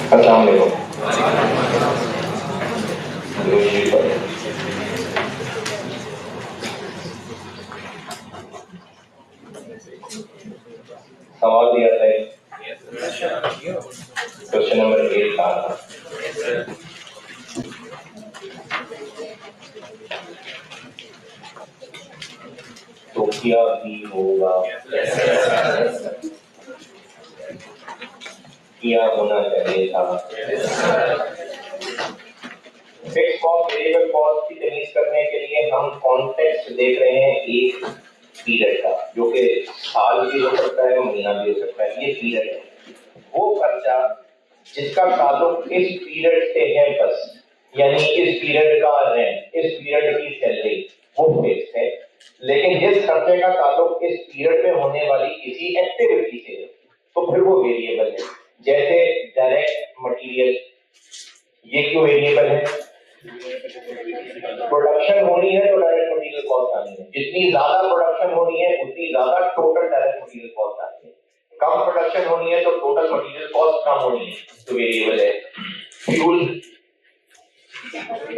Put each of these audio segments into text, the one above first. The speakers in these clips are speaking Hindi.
अस्सलाम वालेकुम। सवाल दिया था, क्वेश्चन नंबर 8 का तो क्या भी होगा, क्या होना चाहिए था। फिक्स कॉस्ट वेरिएबल कॉस्ट की तमीज करने के लिए हम कॉन्टेक्स्ट देख रहे हैं एक पीरियड का, जो कि साल भी हो सकता है, महीना भी हो सकता है। ये पीरियड है, वो खर्चा जिसका ताल्लुक इस पीरियड से है बस, यानी इस पीरियड का रेंट, इस पीरियड की सैलरी, वो फिक्स है। लेकिन जिस खर्चे का ताल्लुक इस पीरियड में होने वाली किसी एक्टिविटी से है, तो फिर वो वेरिएबल है। जैसे डायरेक्ट मटेरियल, ये क्यों वेरिएबल है? प्रोडक्शन होनी है तो डायरेक्ट मटेरियल कॉस्ट आनी है। जितनी ज्यादा प्रोडक्शन होनी है उतनी ज्यादा टोटल डायरेक्ट मटेरियल कॉस्ट आनी है। कम प्रोडक्शन होनी है तो टोटल मटेरियल कॉस्ट कम होनी है, तो वेरिएबल है। फ्यूल,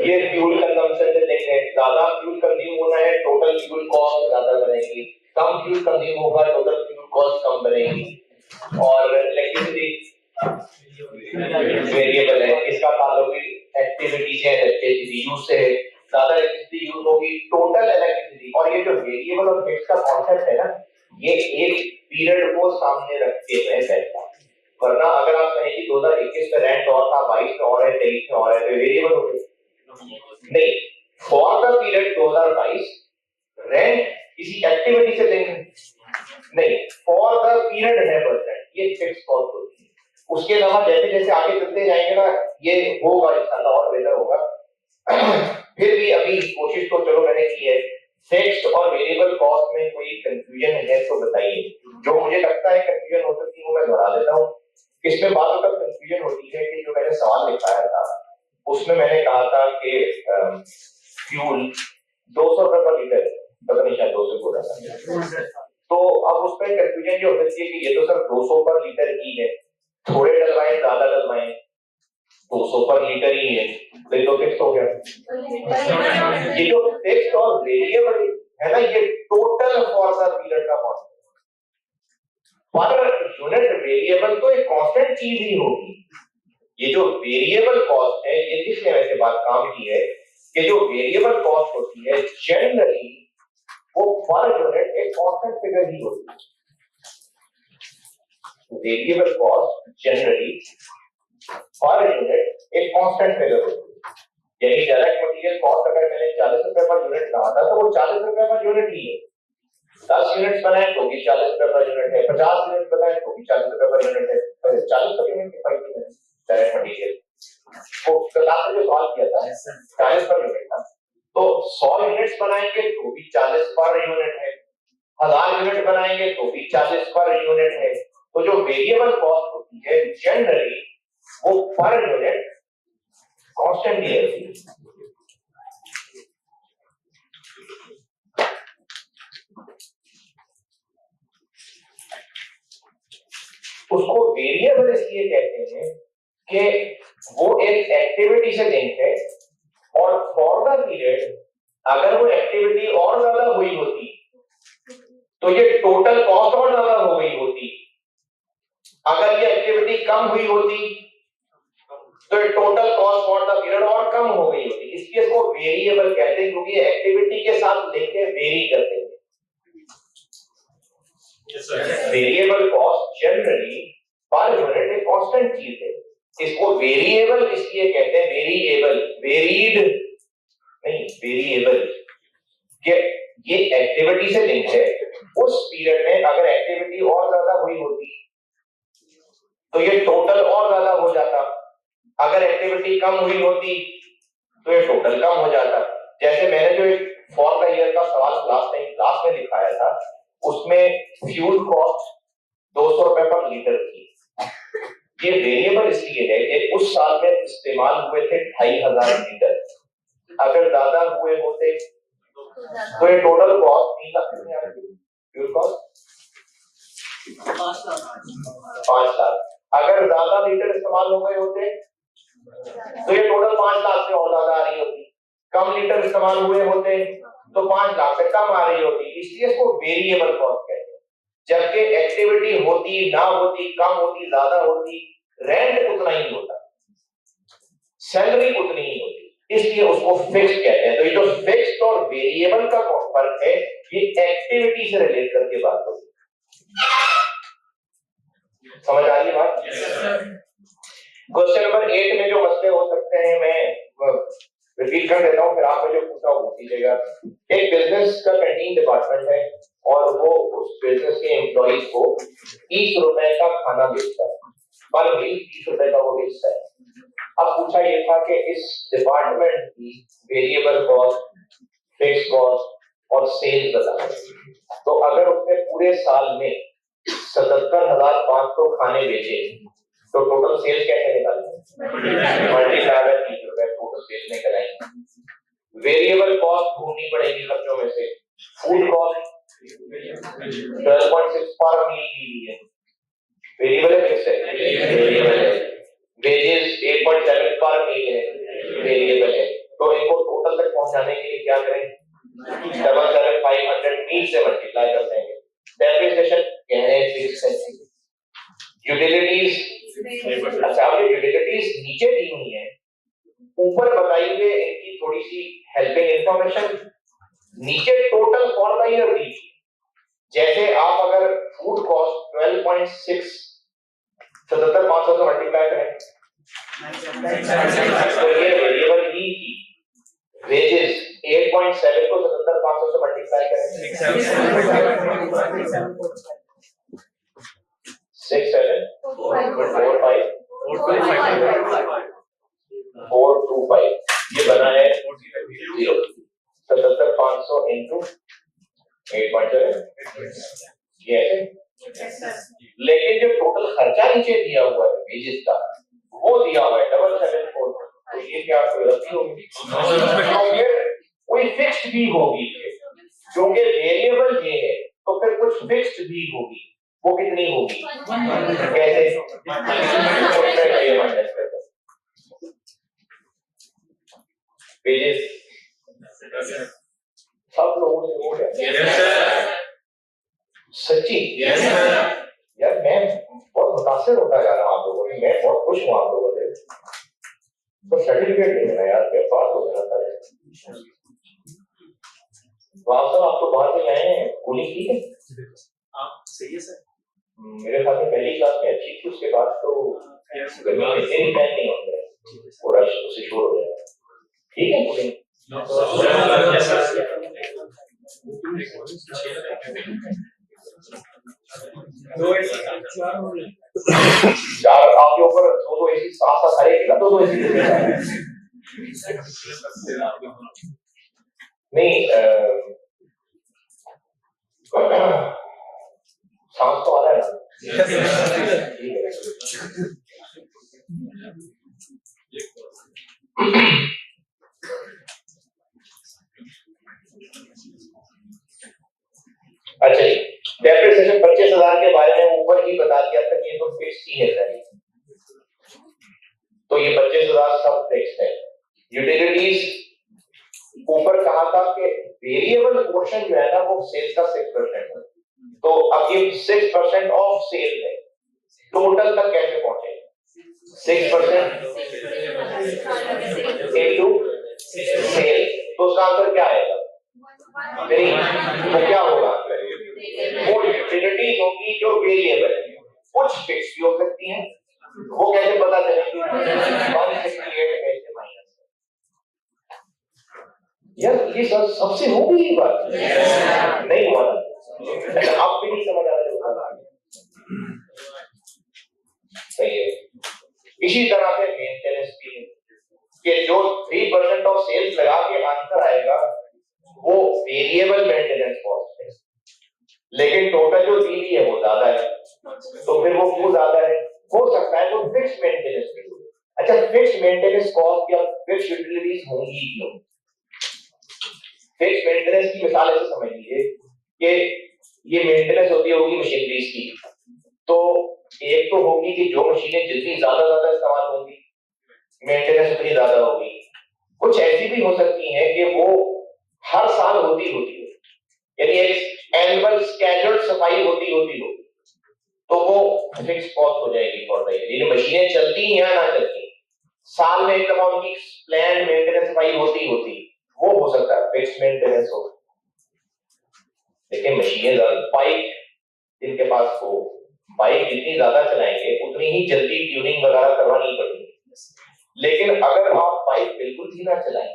ये फ्यूल कंजम्पशन से लिंक है। ज्यादा फ्यूल कंज्यूम होना है, टोटल फ्यूल कॉस्ट ज्यादा बनेगी। कम फ्यूल कंज्यूम होगा, टोटल फ्यूल कॉस्ट कम बनेगी। और इलेक्ट्रिसिटी वेरिएबल है, इसका ताल्लुक एक्टिविटी से, इलेक्ट्रिसिटी यूज से है। ज्यादा इलेक्ट्रिसिटी यूज होगी, टोटल इलेक्ट्रिसिटी। और ये जो वेरिएबल और फिक्स का कॉन्सेप्ट है ना, ये एक पीरियड को सामने रखते हुए बैठता। वरना अगर आप कहें कि 2021 में रेंट और था, 22 में और है, 23 में और है, तो वेरिएबल हो गया नहीं। फॉर द पीरियड 2022 रेंट किसी एक्टिविटी से लिंक नहीं, फॉर द पीरियड है परसेंट, ये फिक्स कॉस्ट होती है। उसके अलावा जैसे जैसे आगे चलते जाएंगे ना, ये होगा इंशाल्लाह और बेहतर होगा। फिर भी अभी कोशिश तो चलो मैंने की है। फिक्स्ड और वेरिएबल कॉस्ट में कोई कंफ्यूजन है तो बताइए। जो मुझे लगता है कंफ्यूजन हो सकती है वो मैं दोहरा देता हूँ। इसमें बात होकर कंफ्यूजन होती है कि जो मैंने सवाल लिखाया था उसमें मैंने कहा था कि फ्यूल 200 रुपए पर लीटर, पता नहीं शायद 200 बोला था। तो अब उसमें कंफ्यूजन ये हो सकती है कि ये तो सर 200 पर लीटर ही है, थोड़े डलवाएं ज्यादा डलवाएं, 200 पर लीटर ही है, तो फिक्स हो गया। ये जो फिक्स और वेरिएबल है ना, ये टोटल फॉर द पीरियड का कॉस्ट। पर यूनिट वेरिएबल तो एक कांस्टेंट चीज ही होगी। ये जो वेरिएबल कॉस्ट है, ये किसने वैसे बात काम की है कि जो वेरिएबल कॉस्ट होती है जनरली वो पर यूनिट एक कांस्टेंट फिगर ही होती है। Variable cost generally per unit एक कांस्टेंट फिगर होती है। यानी डायरेक्ट मटेरियल कॉस्ट अगर मैंने 40 रुपए पर यूनिट कहा था तो वो 40 रुपए पर यूनिट ही है। 10 यूनिट्स बनाए तो भी 40 रुपए पर यूनिट है, 50 यूनिट बनाए तो भी 40 रुपए पर यूनिट है। 40 पर यूनिट की फायदा है डायरेक्ट मटेरियल को। क्लास में जो सवाल किया था 40 पर यूनिट था, तो 100 यूनिट्स बनाएंगे तो भी 40 पर यूनिट है, 1000 यूनिट बनाएंगे तो भी 40 पर यूनिट है। तो जो वेरिएबल कॉस्ट होती है जनरली वो पर यूनिट कांस्टेंट ही रहती है। उसको वेरिएबल इसलिए कहते हैं कि वो एक एक्टिविटी से लिंक है, और फॉर द पीरियड अगर वो एक्टिविटी और ज्यादा हुई होती तो ये टोटल कॉस्ट और ज्यादा हो गई होती। अगर ये एक्टिविटी कम हुई होती तो ये total cost for the period और कम हो गई होती। इसलिए इसको वेरिएबल कहते हैं, क्योंकि एक्टिविटी के साथ लेके वेरी करते हैं। Variable cost generally per unit एक कांस्टेंट चीज है। इसको वेरिएबल इसलिए कहते हैं, वेरिएबल, वेरीड नहीं, वेरिएबल कि ये एक्टिविटी से लिंक है। उस पीरियड में अगर एक्टिविटी और ज्यादा हुई होती तो ये टोटल और ज्यादा हो जाता, अगर एक्टिविटी कम हुई होती तो ये टोटल कम हो जाता। जैसे मैंने जो एक फॉर द ईयर का सवाल क्लास में दिखाया था, उसमें फ्यूल कॉस्ट 200 रुपए पर लीटर थी। ये वेरिएबल इसलिए है कि उस साल में इस्तेमाल हुए थे 2500 लीटर। अगर ज्यादा हुए होते तो ये total cost 3 lakh fuel cost 5 lakh. अगर ज्यादा लीटर इस्तेमाल हो गए होते तो ये टोटल 5 लाख से और ज्यादा आ रही होती, कम लीटर इस्तेमाल हुए होते तो 5 लाख से कम आ रही होती, इसलिए इसको वेरिएबल कॉस्ट कहते हैं। जबकि एक्टिविटी होती ना होती, कम होती ज्यादा होती, रेंट उतना ही होता, सैलरी उतनी ही होती, इसलिए उसको फिक्स कहते हैं। तो ये जो फिक्स्ड और वेरिएबल का फर्क है ये एक्टिविटी से रिलेट करके बात होती है। समझ आ रही बात? क्वेश्चन नंबर 8 में जो मसले हो सकते हैं मैं रिपीट कर देता हूं, फिर आपने जो पूछा वो पूछ लीजिएगा। एक बिजनेस का कैंटीन डिपार्टमेंट है और वो उस बिजनेस के एम्प्लॉइज को 30 रुपए का खाना बेचता है, पर मील 30 रुपए का वो बेचता है। अब पूछा ये था कि इस डिपार्टमेंट की वेरिएबल कॉस्ट, फिक्स कॉस्ट और सेल्स बताना। तो अगर उसने पूरे साल में 77,500 खाने बेचे तो टोटल सेल्स कैसे निकालेंगे? मल्टीप्लाई बाय 30 रुपए टोटल सेल्स निकल आएंगे। वेरिएबल कॉस्ट ढूंढनी पड़ेगी खर्चों में से। फूड कॉस्ट 12.6 पर मील दी है, वेरिएबल है फिक्स है, वेरिएबल है। वेजेस 8.7 पर मील है, वेरिएबल है। तो इनको टोटल तक पहुंचाने के लिए क्या करें? 7,500 मील से मल्टीप्लाई कर देंगे। डेप्रिसिएशन कहने फिक्स है। यूटिलिटीज, अच्छा अब ये यूटिलिटीज नीचे दी हुई है, ऊपर बताइए इनकी थोड़ी सी हेल्पिंग इंफॉर्मेशन। नीचे टोटल फॉर द ईयर दी, जैसे आप अगर फूड कॉस्ट 12.6 77,500 से मल्टीप्लाई करें तो ये वेरिएबल ही थी। वेजेस 8.7 को 77,500 से मल्टीप्लाई करें 425 ये बना है 0। 77,500 इंटू 8.7 ये है। लेकिन जो टोटल खर्चा नीचे दिया हुआ है वेजेस का वो दिया हुआ है 774। तो ये क्या कोई गलती होगी? कोई फिक्स्ड भी होगी, क्योंकि वेरिएबल ये है तो फिर कुछ फिक्स्ड भी होगी। वो कितनी होगी? कैसे? वेजेस सब लोगों से हो गया? सच्ची? यार मैं बहुत मुतासिर होता जा रहा हूँ आप लोगों से, मैं बहुत खुश हूँ आप लोगों से। तो सर्टिफिकेट दे देना यार, मैं पास हो जाना था। वापस आप तो बाहर से आए हैं, कूलिंग ठीक है? हाँ सही है सर। मेरे ख्याल में पहली क्लास में अच्छी थी, उसके बाद तो गर्मी में इतनी टाइम नहीं होता है, वो रश उससे शोर हो जाएगा। ठीक है कूलिंग? चार आपके ऊपर 2 एसी साथ साथ हरे का 2 एसी नहीं सांस तो आ रहा है ना? अच्छा जी, डेप्रिसिएशन 25,000 के बारे में ऊपर ही बता दिया था, ये तो फिक्स ही है सर। तो ये 25,000 सब फिक्स है। यूटिलिटीज ऊपर कहा था कि वेरिएबल पोर्शन जो है ना वो सेल्स का 6% है। तो अब ये 6% ऑफ सेल है, टोटल तक कैसे पहुंचे? 6% इनटू सेल, तो उसका आंसर क्या आएगा? तो क्या होगा? वो यूटिलिटीज होगी जो वेरिएबल है, कुछ फिक्स भी हो सकती है। वो कैसे पता चलेगी? 168 में से माइनस। यार ये सबसे हो गई ये बात? नहीं हुआ ना? आप भी नहीं समझ आ रहे? सही है। इसी तरह से मेंटेनेंस भी है कि जो 3% ऑफ सेल्स लगा के आंसर आएगा वो वेरिएबल मेंटेनेंस कॉस्ट है, लेकिन टोटल जो दी है वो ज्यादा है। तो फिर वो क्यों ज्यादा है? हो सकता है वो फिक्स मेंटेनेंस भी हो। अच्छा, फिक्स मेंटेनेंस कॉस्ट या फिक्स यूटिलिटीज होंगी क्यों? फिक्स मेंटेनेंस की मिसाल ऐसे समझ लीजिए कि ये मेंटेनेंस होती होगी मशीनरीज की, तो एक तो होगी कि जो मशीनें जितनी ज्यादा इस्तेमाल होंगी मेंटेनेंस उतनी ज्यादा होगी। कुछ ऐसी भी हो सकती है कि वो हर साल होती है, यानी एक एनुअल स्केड्यूल्ड सफाई होती हो, तो वो फिक्स कॉस्ट हो जाएगी फॉर द ईयर। ये मशीनें चलती हैं या ना चलती, साल में एक दफा उनकी प्लान मेंटेनेंस सफाई होती, वो हो सकता है फिक्स मेंटेनेंस हो। लेकिन मशीनें बाइक जिनके पास हो, बाइक जितनी ज्यादा चलाएंगे उतनी ही जल्दी ट्यूनिंग वगैरह करवानी पड़ेगी। लेकिन अगर आप बाइक बिल्कुल ही ना चलाएं,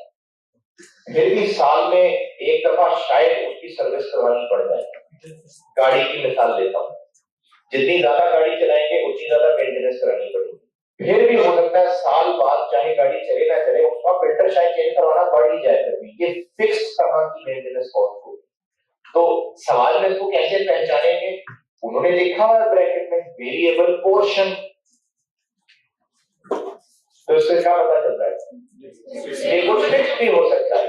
फिर भी साल में एक दफा शायद उसकी सर्विस करवानी पड़ जाए। गाड़ी की मिसाल लेता हूं, जितनी ज्यादा गाड़ी चलाएंगे उतनी ज्यादा मेंटेनेंस करानी पड़ेगी। फिर भी हो सकता है साल बाद चाहे गाड़ी चले ना चले उसका फिल्टर शायद चेंज करवाना पड़ ही जाए, फिर भी ये फिक्स तरह की मेंटेनेंस कॉस्ट हो। तो सवाल में इसको कैसे पहचानेंगे? उन्होंने लिखा है ब्रैकेट में वेरिएबल पोर्शन, तो इससे क्या पता चलता है? ये कुछ फिक्स भी हो सकता है।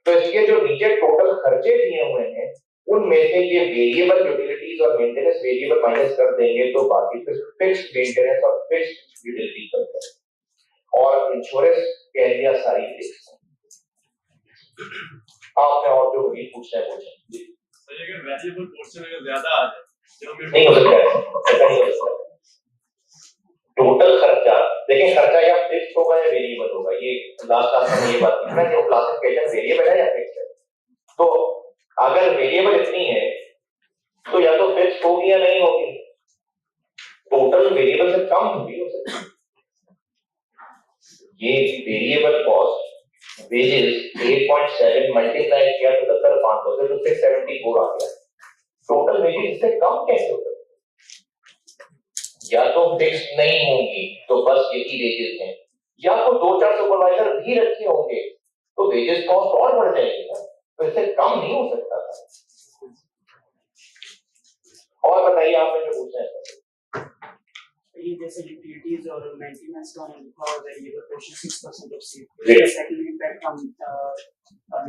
तो इसके जो नीचे टोटल खर्चे दिए हुए हैं उनमें से ये वेरिएबल यूटिलिटीज और मेंटेनेंस वेरिएबल माइनस कर देंगे तो बाकी फिर फिक्स्ड मेंटेनेंस और फिक्स्ड यूटिलिटी करते हैं। और इंश्योरेंस कह दिया सारी फिक्स। आपने और जो भी पूछना है पूछें। अगर वेरिएबल पोर्शन अगर ज्यादा आ जाए नहीं हो सकता, टोटल खर्चा देखिए, खर्चा या फिक्स होगा या वेरिएबल होगा, ये लास्ट में ये बात है ना कि क्लासिफिकेशन वेरिएबल है या फिक्स है। तो अगर वेरिएबल इतनी है तो या तो फिक्स होगी या नहीं होगी, टोटल वेरिएबल से कम भी हो सकती है। ये वेरिएबल कॉस्ट वेजेस 8.7 मल्टीप्लाई किया तो 10,500 तो 674 आ गया। टोटल वेजेस इससे कम कैसे हो सकते? या तो फिक्स नहीं होंगी तो बस यही वेजेस हैं, या तो 2-4 सुपरवाइजर भी रखे होंगे तो वेजेस कॉस्ट और बढ़ जाएगी ना, तो इससे कम नहीं हो सकता था। और बताइए आपने जो पूछा है। ये जैसे यूटिलिटीज और मेंटेनेंस का और variable portion 6% of sale, second impact हम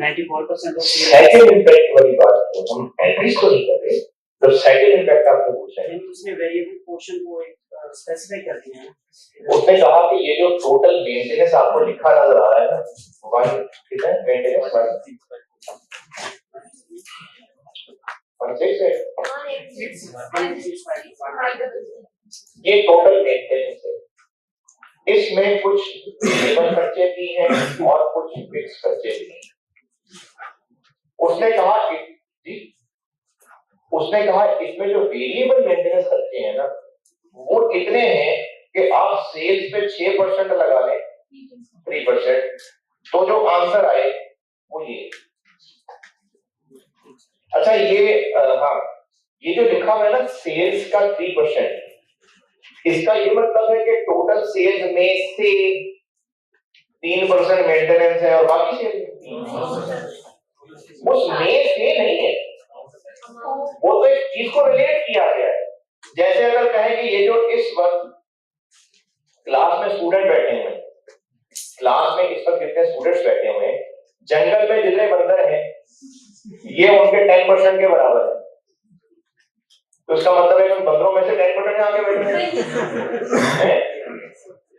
94% ऑफ सेल। सेकंड इम्पैक्ट वाली बात तो हम एटलीस्ट तो नहीं कर रहे, तो सेकंड इम्पैक्ट आपने पूछा है, उसने वेरिएबल पोर्शन को एक स्पेसिफाई कर दिया है। उसने कहा कि ये जो टोटल मेंटेनेंस आपको लिखा नजर आ रहा है ना, वन कितना है मेंटेनेंस ये टोटल मेंटेनेंस है। इसमें कुछ वेरिएबल खर्चे भी हैं और कुछ फिक्स खर्चे भी हैं। उसने कहा इसमें जो वेरिएबल मेंटेनेंस खर्चे हैं ना वो इतने हैं कि आप सेल्स पे 6% लगा लें 3%, तो जो आंसर आए वो ये। अच्छा ये हाँ, ये जो लिखा हुआ है ना सेल्स का 3%, इसका ये मतलब है कि टोटल सेल्स में से 3% मेंटेनेंस है और बाकी सेल्स उसमें से नहीं है, वो तो एक चीज को रिलेट किया गया है। जैसे अगर कहें कि ये जो इस वक्त क्लास में स्टूडेंट बैठे हुए हैं, क्लास में इस वक्त जितने स्टूडेंट्स बैठे हुए हैं, जंगल में जितने बंदर हैं ये उनके 10% के बराबर है, तो इसका मतलब है कि बंदरों में से 10% आगे बैठे हैं,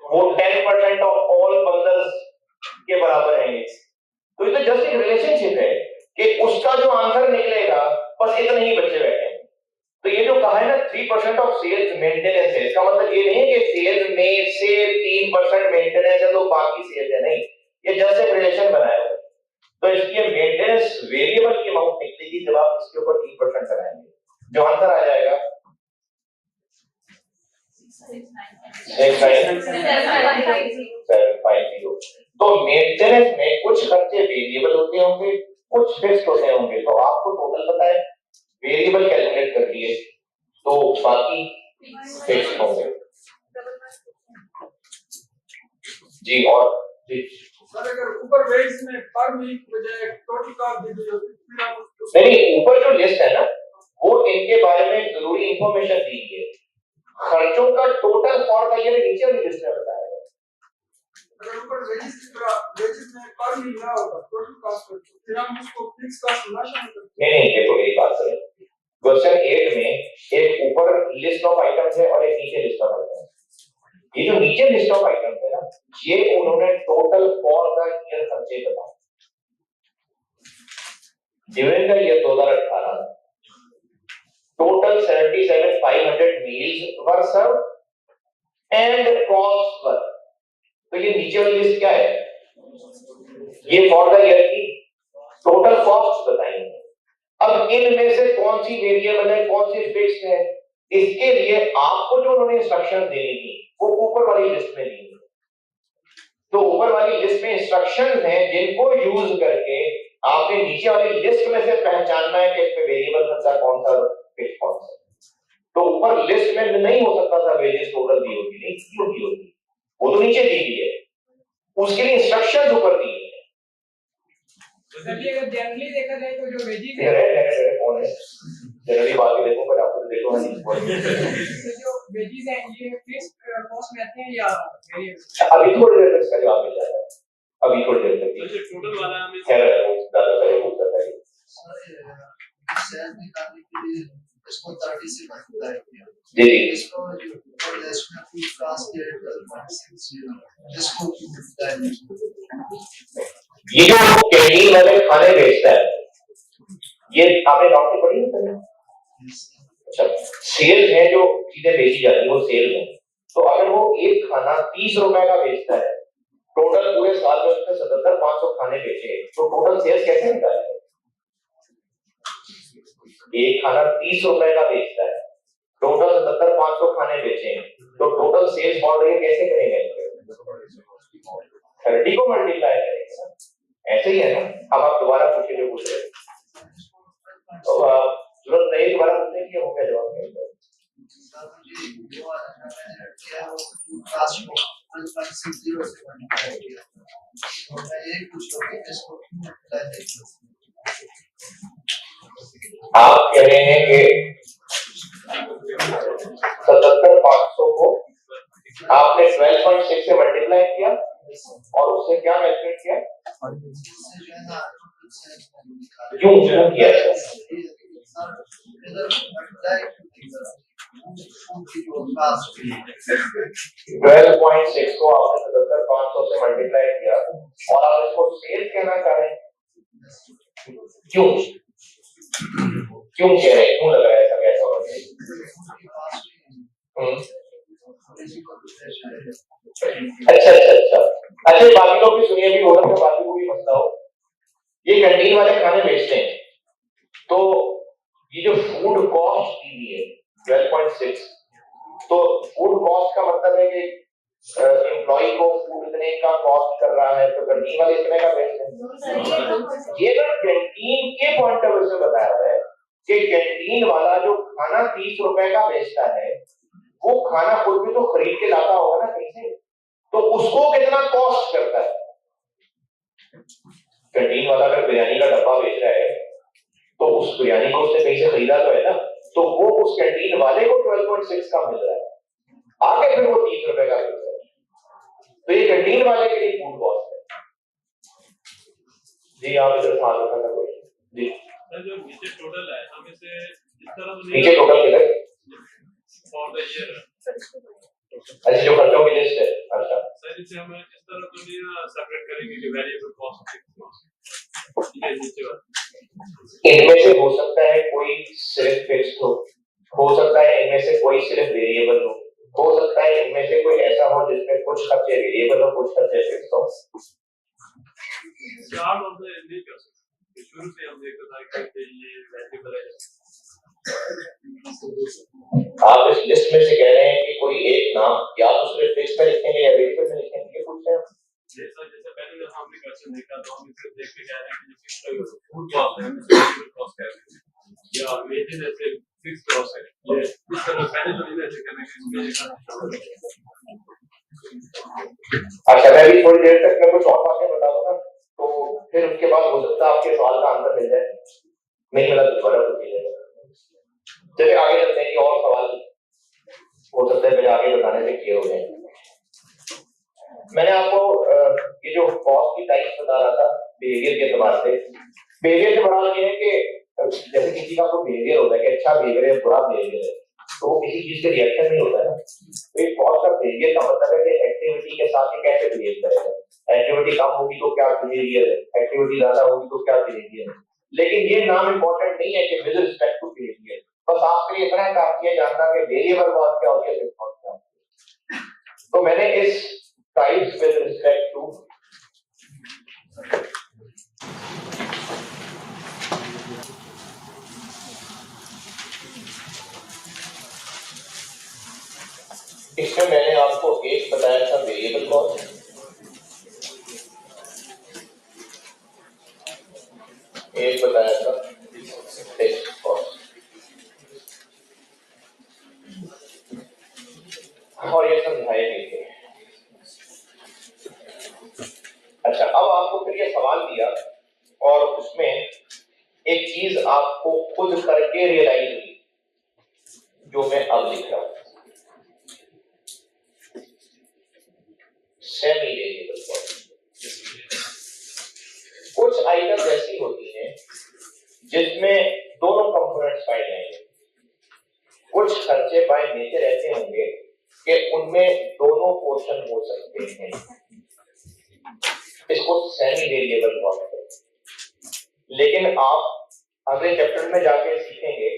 वो 10% ऑफ ऑल बंदर्स के बराबर है। तो ये तो जस्ट एक रिलेशनशिप है कि उसका जो आंसर निकलेगा बस इतने ही बच्चे बैठे हैं। तो ये जो कहा है ना 3% ऑफ सेल्स मेंटेनेंस है, इसका मतलब ये नहीं है कि सेल्स में से 3% मेंटेनेंस है तो बाकी सेल्स है, नहीं, ये जस्ट एक रिलेशन बनाया है। तो इसकी मेंटेनेंस वेरिएबल की अमाउंट निकलेगी जब आप इसके ऊपर 3% लगाएंगे, जो आंसर आ जाएगा 750। तो मेंटेनेंस में कुछ खर्चे वेरिएबल होते होंगे, कुछ फिक्स्ड होते होंगे, तो आपको टोटल पता है, वेरिएबल कैलकुलेट कर लिए तो बाकी फिक्स्ड होंगे। जी और जी सर अगर ऊपर वेज में पर वीक बजाय टोटल कॉस्ट दे दो फिर आप नहीं, ऊपर जो लिस्ट है ना वो इनके बारे में जरूरी इंफॉर्मेशन दी है, खर्चों का टोटल फॉर द ईयर नीचे वाली लिस्ट में बताया है। अगर ऊपर वेजेस की तरह वेजेस में पर वीक ना होगा टोटल कॉस्ट फिर हम उसको फिक्स कॉस्ट ना शामिल करते नहीं देखो एक बात करें, क्वेश्चन 8 में एक ऊपर लिस्ट ऑफ आइटम्स है और एक नीचे लिस्ट ऑफ आइटम्स है। ये जो नीचे लिस्ट ऑफ आइटम्स है ना, ये उन्होंने टोटल फॉर द ईयर खर्चे बताए during the year 2018। Total 77,500 meals were served and costs were। तो ये नीचे वाली लिस्ट क्या है? ये फॉर द ईयर की टोटल कॉस्ट बताएंगे। अब इनमें से कौन सी वेरिएबल है, कौन सी फिक्स्ड है, इसके लिए आपको जो उन्होंने इंस्ट्रक्शन देनी थी वो ऊपर वाली लिस्ट में दी। तो ऊपर वाली लिस्ट में इंस्ट्रक्शंस हैं जिनको यूज करके आपने नीचे वाली लिस्ट में से पहचानना है कि इसमें वेरिएबल खर्चा कौन सा, फिक्स्ड कौन सा। तो ऊपर लिस्ट में नहीं हो सकता था वेजेस टोटल दी होती, नहीं क्यों दी होती, वो तो नीचे दी गई है, उसके लिए इंस्ट्रक्शंस ऊपर दी है। तो चलिए अगर जनरली देखा जाए तो जो वेजीज है कौन है जनरली बात देखो, पर आपको तो देखो नहीं तो जो वेजीज है ये फिक्स्ड कॉस्ट में आते हैं या वेरिएबल? अभी थोड़ी देर तक इसका जवाब मिल जाएगा, अभी थोड़ी देर तक। तो जो टोटल वाला हमें खैर ज्यादा पहले पूछ सकता है सेल निकालने के लिए इसको 30 से मल्टीप्लाई किया, जी जी। इसको और इसमें फुल क्लास के 12.60 इसको मल्टीप्लाई। ये जो कैंटीन वाले खाने बेचता है, ये आपने डॉक्टर पढ़ी है? अच्छा, सेल है जो चीजें बेची जाती है वो सेल है। तो अगर वो एक खाना 30 रुपए का बेचता है, टोटल पूरे साल में उसने 77,500 खाने बेचे, तो टोटल सेल्स कैसे निकालेंगे? एक खाना 30 रुपए का बेचता है, टोटल 77,500 खाने बेचे, तो total sales for the year कैसे करेंगे? 30 को मल्टीप्लाई करेंगे। ऐसे ही है ना। अब आप दोबारा पूछिए जो पूछ रहे थे, तो जरूरत नहीं दोबारा पूछने की, हो गया जवाब नहीं। आप कह रहे हैं कि 77,500 को आपने 12.6 से मल्टीप्लाई किया और उससे क्या कैलकुलेट किया? क्यों किया? 12.6 को आपने 77,500 से मल्टीप्लाई किया और आप इसको सेल कहना चाह रहे हैं, क्यों क्यों कह रहे हैं, क्यों लग रहा है ऐसा, कैसा हो रहा है? अच्छा अच्छा अच्छा अच्छा, बाकी लोग भी सुनिए, भी हो रहा है, बाकी को भी मसला हो। ये कैंटीन वाले खाने बेचते हैं, तो ये जो फूड कॉस्ट दी है 12.6, तो फूड कॉस्ट का मतलब है कि एम्प्लॉय को फूड इतने का कॉस्ट कर रहा है, तो कैंटीन वाले इतने का बेचते हैं। ये ना कैंटीन के पॉइंट ऑफ व्यू से बताया है कि कैंटीन वाला जो खाना 30 रुपए का बेचता है, वो खाना खुद भी तो खरीद के लाता होगा ना कहीं से, तो उसको कितना कॉस्ट करता है। कैंटीन वाला अगर बिरयानी का डब्बा बेच रहा है, तो उस बिरयानी को उसने कहीं से खरीदा तो है ना, तो वो उस कैंटीन वाले को 12.6 का मिल रहा है, आगे फिर वो 30 रुपए का बेच रहा है। तो ये कैंटीन वाले के लिए फूड कॉस्ट है। जी आप इधर साथ रखा कोई जी। सर जो नीचे टोटल है हमें से इस तरह तो नीचे टोटल किधर? For the year. अच्छा, जो खर्चों की लिस्ट है। अच्छा सर इसे हम इस तरह तो नहीं सेपरेट करेंगे कि वेरिएबल कॉस्ट फिक्स्ड कॉस्ट, ये नीचे वाला इनमें से हो सकता है कोई सिर्फ फिक्स्ड हो सकता है इनमें से कोई सिर्फ वेरिएबल हो सकता है इनमें से कोई ऐसा हो जिसमें कुछ खर्चे वेरिएबल हो, कुछ खर्चे फिक्स्ड हो। चार्ट ऑफ द नहीं कर सकते, शुरू से हम देखते था कि ये वेरिएबल है। आप इस लिस्ट में से कह रहे हैं कि कोई एक नाम या तो सिर्फ फिक्स्ड में लिखेंगे या वेरिएबल में लिखेंगे, ये पूछ रहे हैं। जैसे पहले जब हमने क्वेश्चन देखा तो हम इसे देख के कह रहे हैं कि फिक्स्ड फूड कॉस्ट है, वेरिएबल कॉस्ट है, या वेजेस ऐसे फिक्स्ड कॉस्ट है, ये इस तरह पहले तो नहीं ऐसे करने के इसमें अच्छा, मैं भी थोड़ी देर तक मैं कुछ और बातें बता दूंगा, तो फिर उसके बाद हो सकता है आपके सवाल का आंसर मिल जाए। नहीं मिला तो दोबारा पूछिए। चलिए आगे चलते हैं कि और सवाल हो सकता है मेरे आगे बताने से क्लियर हो जाए। मैंने आपको ये जो कॉस्ट की टाइप्स बता रहा था बिहेवियर के एतबार से, बिहेवियर से बड़ा ये है कि जैसे किसी का कोई बिहेवियर होता है कि अच्छा बिहेवियर है बुरा बिहेवियर है, तो वो किसी चीज से रिएक्शन नहीं होता है ना। तो एक कॉस्ट का बिहेवियर का मतलब है कि एक्टिविटी के साथ ये कैसे बिहेव करेगा। एक्टिविटी कम होगी तो क्या बिहेवियर है, एक्टिविटी ज्यादा होगी तो क्या बिहेवियर है। लेकिन ये नाम इंपॉर्टेंट नहीं है कि विद रिस्पेक्ट टू बिहेवियर, बस आपके लिए इतना काफी है जानना कि वेरिएबल कॉस्ट क्या होती है, फिक्स्ड कॉस्ट क्या होती है। तो मैंने इस टाइप्स विद रिस्पेक्ट टू इसमें मैंने आपको एक बताया था वेरिएबल कॉस्ट, एक बताया था फिक्स्ड कॉस्ट, और ये समझाए नहीं थे। अच्छा, अब आपको फिर ये सवाल दिया और उसमें एक चीज आपको खुद करके रियलाइज हुई जो मैं अब लिख रहा हूं, सेमी वेरिएबल कॉस्ट। कुछ आइटम ऐसी होती हैं जिसमें दोनों कंपोनेंट्स पाए जाएंगे, कुछ खर्चे बाय नेचर ऐसे होंगे कि उनमें दोनों पोर्शन हो सकते हैं, इसको सेमी वेरिएबल कॉस्ट है। लेकिन आप अगले चैप्टर में जाके सीखेंगे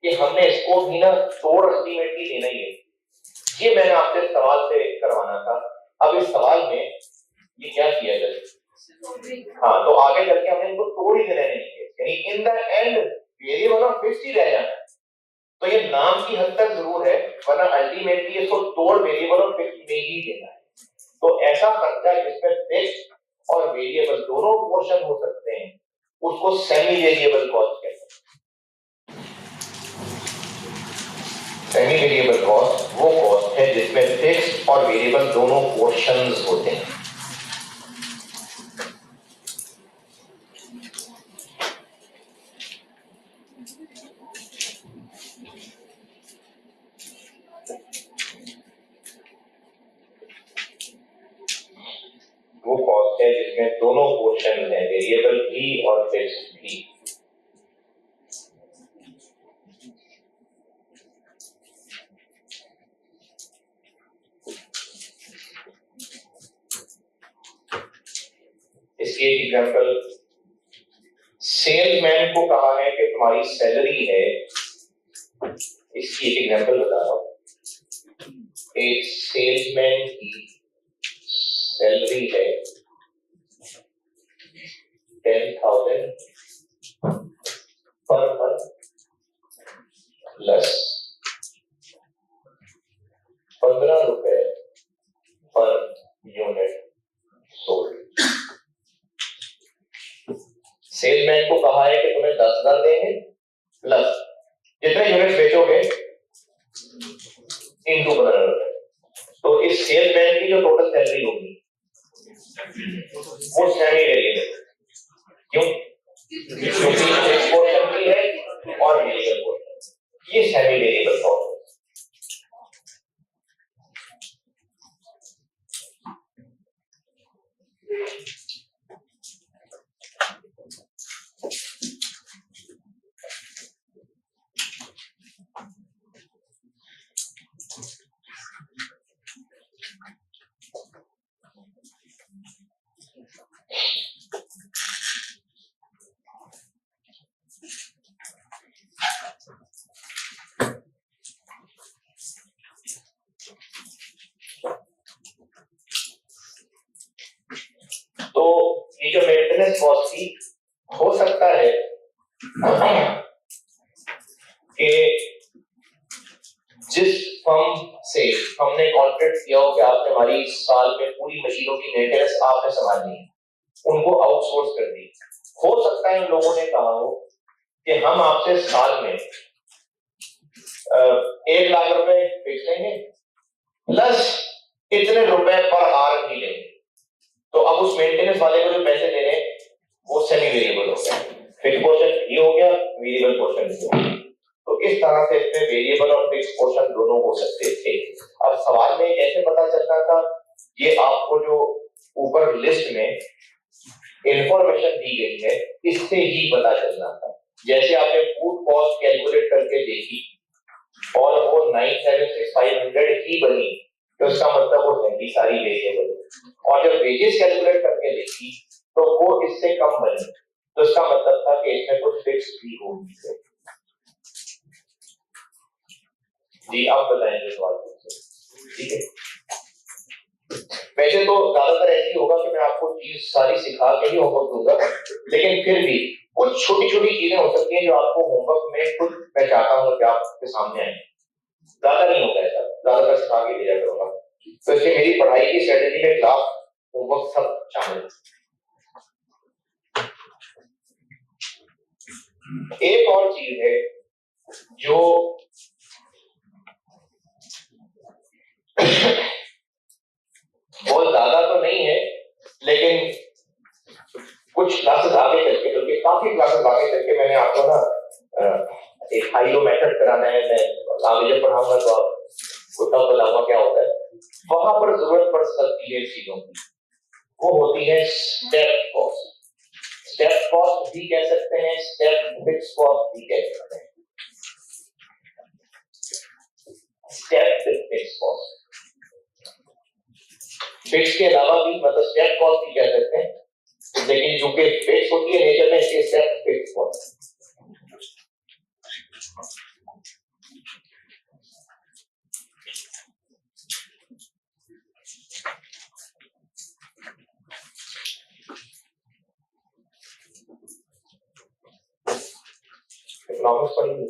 कि हमने इसको भी ना तोड़ अल्टीमेटली देना ही है। ये मैंने आपसे सवाल से करवाना था। अब इस सवाल में ये क्या किया जाए, हाँ, तो आगे चल के हमने इनको तोड़ ही देना नहीं है, यानी इन द एंड वेरिएबल और फिक्स्ड ही रह जाना है। तो ये नाम की हद तक जरूर है, वरना अल्टीमेटली इसको तोड़ वेरिएबल और फिक्स्ड में ही देना है। तो ऐसा खर्चा जिसमें फिक्स्ड और वेरिएबल दोनों पोर्शन हो सकते हैं उसको सेमी वेरिएबल कॉस्ट कहते हैं। सेमी वेरिएबल कॉस्ट वो कॉस्ट है जिसमें फिक्स्ड और वेरिएबल दोनों पोर्शंस होते हैं। वो कॉस्ट है जिसमें दोनों पोर्शन है, वेरिएबल भी और फिक्स्ड भी। इसकी एक एग्जांपल, सेल्समैन को कहा है कि तुम्हारी सैलरी है, इसकी एक एग्जांपल बता रहा हूं। एक सेल्समैन की सैलरी है 10,000 पर मंथ प्लस 15 रुपए पर यूनिट सोल्ड। सेल्समैन को कहा है कि तुम्हें 10,000 देंगे प्लस जितने यूनिट बेचोगे इनटू 15 रुपए। तो इस सेल्समैन की जो टोटल सैलरी होगी वो सेमी वेरिएबल, क्यों? क्योंकि फिक्स्ड पोर्शन भी है और वेरिएबल पोर्शन, ये सेमी वेरिएबल कॉस्ट। तो ये जो मेंटेनेंस कॉस्ट थी, हो सकता है कि जिस फर्म से हमने कॉन्ट्रैक्ट किया हो कि आपने हमारी साल में पूरी मशीनों की मेंटेनेंस आपने संभालनी है, उनको आउटसोर्स कर दी। हो सकता है उन लोगों ने कहा हो कि हम आपसे साल में 1 लाख रुपए फिक्स लेंगे प्लस इतने रुपए पर आवर भी लेंगे। तो अब उस मेंटेनेंस वाले को जो पैसे दे रहे हैं वो सेमी वेरिएबल हो गया, फिक्स पोर्शन ये हो गया, वेरिएबल पोर्शन भी हो गया। तो इस तरह से इसमें वेरिएबल और फिक्स पोर्शन दोनों हो सकते थे। अब सवाल में कैसे पता चलना था, ये आपको जो ऊपर लिस्ट में इंफॉर्मेशन दी गई है इससे ही पता चलना था। जैसे आपने फूड कॉस्ट कैलकुलेट करके देखी और वो 976,500 ही बनी, तो इसका मतलब वो है सारी वेरिएबल, और जब वेजेस कैलकुलेट करके देखी तो वो इससे कम बनी, तो इसका मतलब था कि इसमें कुछ फिक्स भी होगी। जी आप बताएंगे सवाल, ठीक है। वैसे तो ज्यादातर ऐसी होगा कि मैं आपको चीज सारी सिखा के ही होमवर्क दूंगा, लेकिन फिर भी कुछ छोटी छोटी चीजें हो सकती हैं जो आपको होमवर्क में खुद मैं चाहता हूँ कि आपके सामने आए। ज्यादा नहीं होगा ऐसा, ज्यादातर सिखा के दिया करूंगा, तो इसलिए मेरी पढ़ाई की स्ट्रेटेजी में क्लास होमवर्क सब शामिल है। एक और चीज है जो बहुत ज्यादा तो नहीं है, लेकिन कुछ क्लासेस आगे चल के, बल्कि काफी क्लासेस आगे चल के मैंने आपको ना एक हाइलो मेथड कराना है। मैं आगे जब पढ़ाऊंगा तो आपको तब बताऊंगा क्या होता है। वहां पर जरूरत पड़ सकती है चीजों की, वो होती है स्टेप कॉस्ट। स्टेप कॉस्ट भी कह सकते हैं, स्टेप फिक्स कॉस्ट भी कह सकते हैं। स्टेप फिक्स कॉस्ट, फिक्स के अलावा भी मतलब स्टेप कॉस्ट भी कह सकते हैं, लेकिन चूंकि फिक्स होती है नेचर में, इसलिए स्टेप फिक्स कॉस्ट। इकोनॉमिक्स पढ़ेंगे?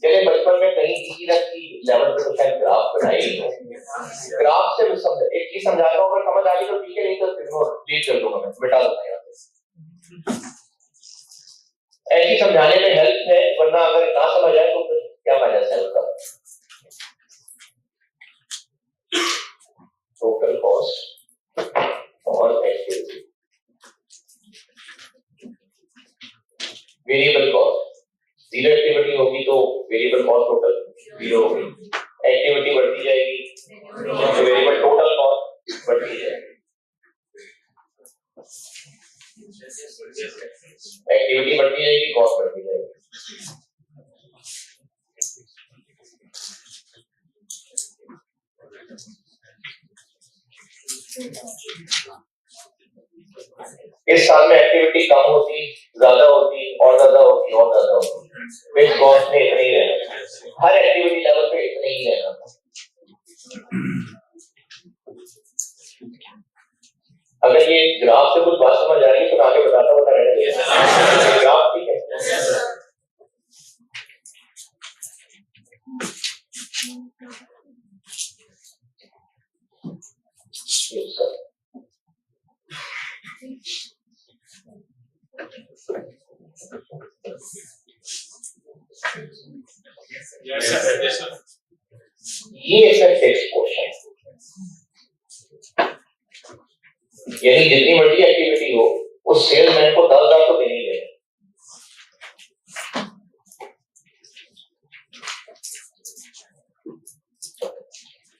चलिए बचपन में कहीं किसी ना किसी लेवल पे तो शायद ग्राफ बनाई ही हो। ग्राफ से समझ एक चीज समझाता हूँ, अगर समझ आ गई तो ठीक है, नहीं तो इग्नोर डिलीट कर दूंगा, मैं मिटा दूंगा यहाँ से। ऐसी समझाने में हेल्प है, वरना अगर ना समझ आए तो फिर क्या फायदा है उसका। टोटल कॉस्ट और activity, variable cost. Zero activity होगी तो वेरिएबल कॉस्ट टोटल जीरो होगी, एक्टिविटी बढ़ती जाएगी तो वेरिएबल टोटल कॉस्ट बढ़ती जाएगी। एक्टिविटी बढ़ती जाएगी, कॉस्ट बढ़ती जाएगी। इस साल में एक्टिविटी कम होती, ज्यादा होती, और ज्यादा होती, और ज्यादा होती, फिक्स कॉस्ट में इतनी ही रहना, हर एक्टिविटी लेवल पे इतनी ही रहना। अगर ये ग्राफ से कुछ बात समझ आ रही है तो आगे बता रहने दीजिए। ग्राफ ठीक है। ये इसका टेक्स्ट क्वेश्चन, यानी जितनी मर्जी एक्टिविटी हो उस सेल्समैन को 10,000 तो देनी है।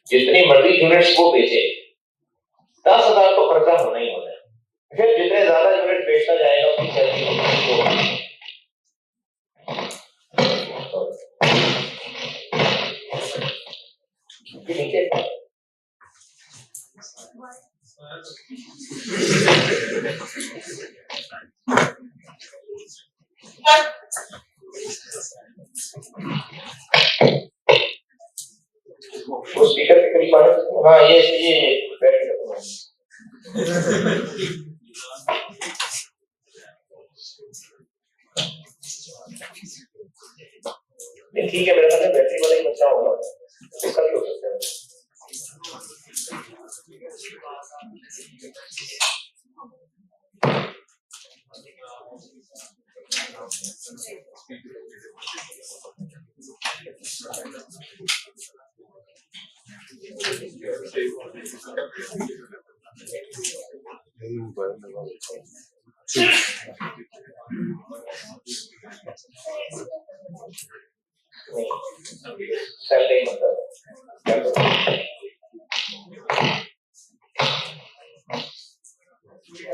जितनी मर्जी यूनिट्स वो बेचे, 10,000 तो खर्चा होना ही होना है। फिर जितने ज्यादा यूनिट बेचता जाएगा उसकी सैलरी होगी। ठीक है, उस स्पीकर के करीब आने। हाँ ये बैटरी ठीक है, मेरे ख्याल में बैटरी वाला ही अच्छा होगा, इसका भी हो सकता है। सैलरी मतलब ठीक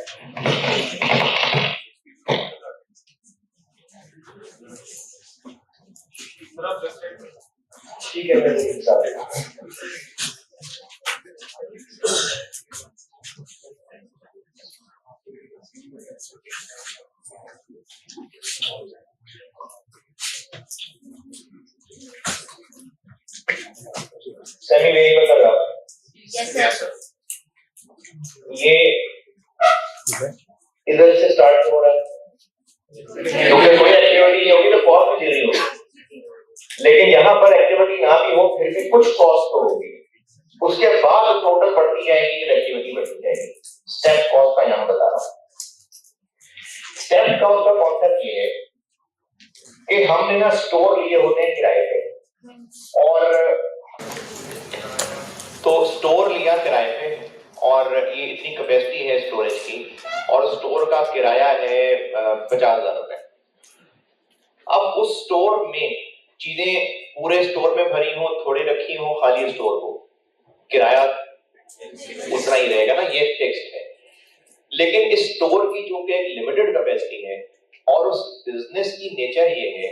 है, मैं देख सकता हूं। सेमी वेरिएबल का ग्राफ Yes, sir. ये इधर से स्टार्ट हो रहा है, क्योंकि कोई एक्टिविटी नहीं होगी तो कॉस्ट भी जीरो होगी, लेकिन यहाँ पर एक्टिविटी ना भी हो फिर भी कुछ कॉस्ट तो होगी, उसके बाद टोटल बढ़ती जाएगी फिर एक्टिविटी बढ़ती जाएगी। स्टेप कॉस्ट का यहाँ बता रहा हूँ। स्टेप कॉस्ट का कॉन्सेप्ट ये है कि हमने ना स्टोर लिए होते हैं किराए पे, और तो स्टोर लिया किराए पे और ये इतनी कैपेसिटी है स्टोरेज की, और स्टोर का किराया है 50,000 रुपए। अब उस स्टोर में चीजें पूरे स्टोर में भरी हो, थोड़ी रखी हो, खाली स्टोर हो, किराया उतना ही रहेगा ना, ये फिक्स्ड है। लेकिन इस स्टोर की जो कि एक लिमिटेड कैपेसिटी है और उस बिजनेस की नेचर ये है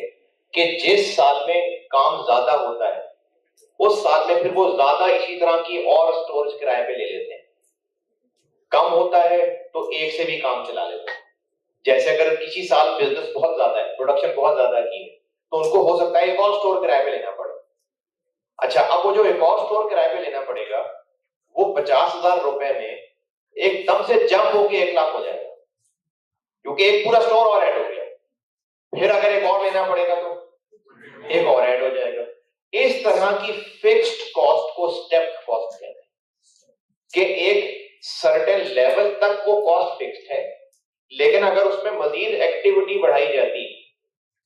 कि जिस साल में काम ज्यादा होता है उस साल में फिर वो ज्यादा इसी तरह की और स्टोरेज किराए पे ले लेते हैं, कम होता है तो एक से भी काम चला लेते हैं। जैसे अगर किसी साल बिजनेस बहुत ज्यादा है, प्रोडक्शन बहुत ज्यादा की है, तो उनको हो सकता है एक और स्टोर किराए पे लेना पड़े। अच्छा, अब वो जो एक और स्टोर किराए पे लेना पड़ेगा वो 50,000 रुपए में एकदम से जंप होके 1 लाख हो जाएगा, क्योंकि एक पूरा स्टोर और ऐड हो गया। फिर अगर एक और लेना पड़ेगा तो एक और ऐड हो जाएगा। इस तरह की फिक्स्ड कॉस्ट को स्टेप कॉस्ट कहते हैं कि एक सर्टेन लेवल तक वो कॉस्ट फिक्स्ड है, लेकिन अगर उसमें मजीद एक्टिविटी बढ़ाई जाती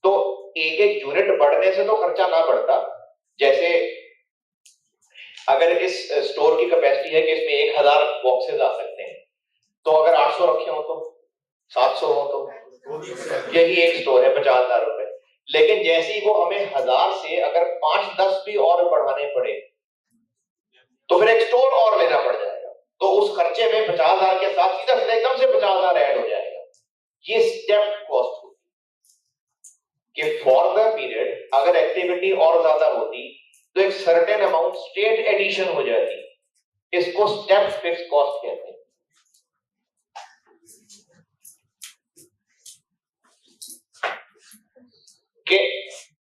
तो एक एक यूनिट बढ़ने से तो खर्चा ना बढ़ता। जैसे अगर इस स्टोर की कैपेसिटी है कि इसमें 1000 बॉक्सेस आ सकते हैं, तो अगर 800 रखे हो तो 700 हो तो यही एक स्टोर है 50,000 रुपए। लेकिन जैसे ही वो हमें 1000 से अगर 5-10 भी और बढ़ाने पड़े तो फिर एक स्टोर और लेना पड़ जाएगा, तो उस खर्चे में 50,000 के साथ सीधा सीधा एकदम से 50,000 ऐड हो जाएगा। ये स्टेप कॉस्ट होती कि फॉर द पीरियड अगर एक्टिविटी और ज्यादा होती तो एक सर्टेन अमाउंट स्टेट एडिशन हो जाती, इसको स्टेप फिक्स कॉस्ट कहते हैं। कि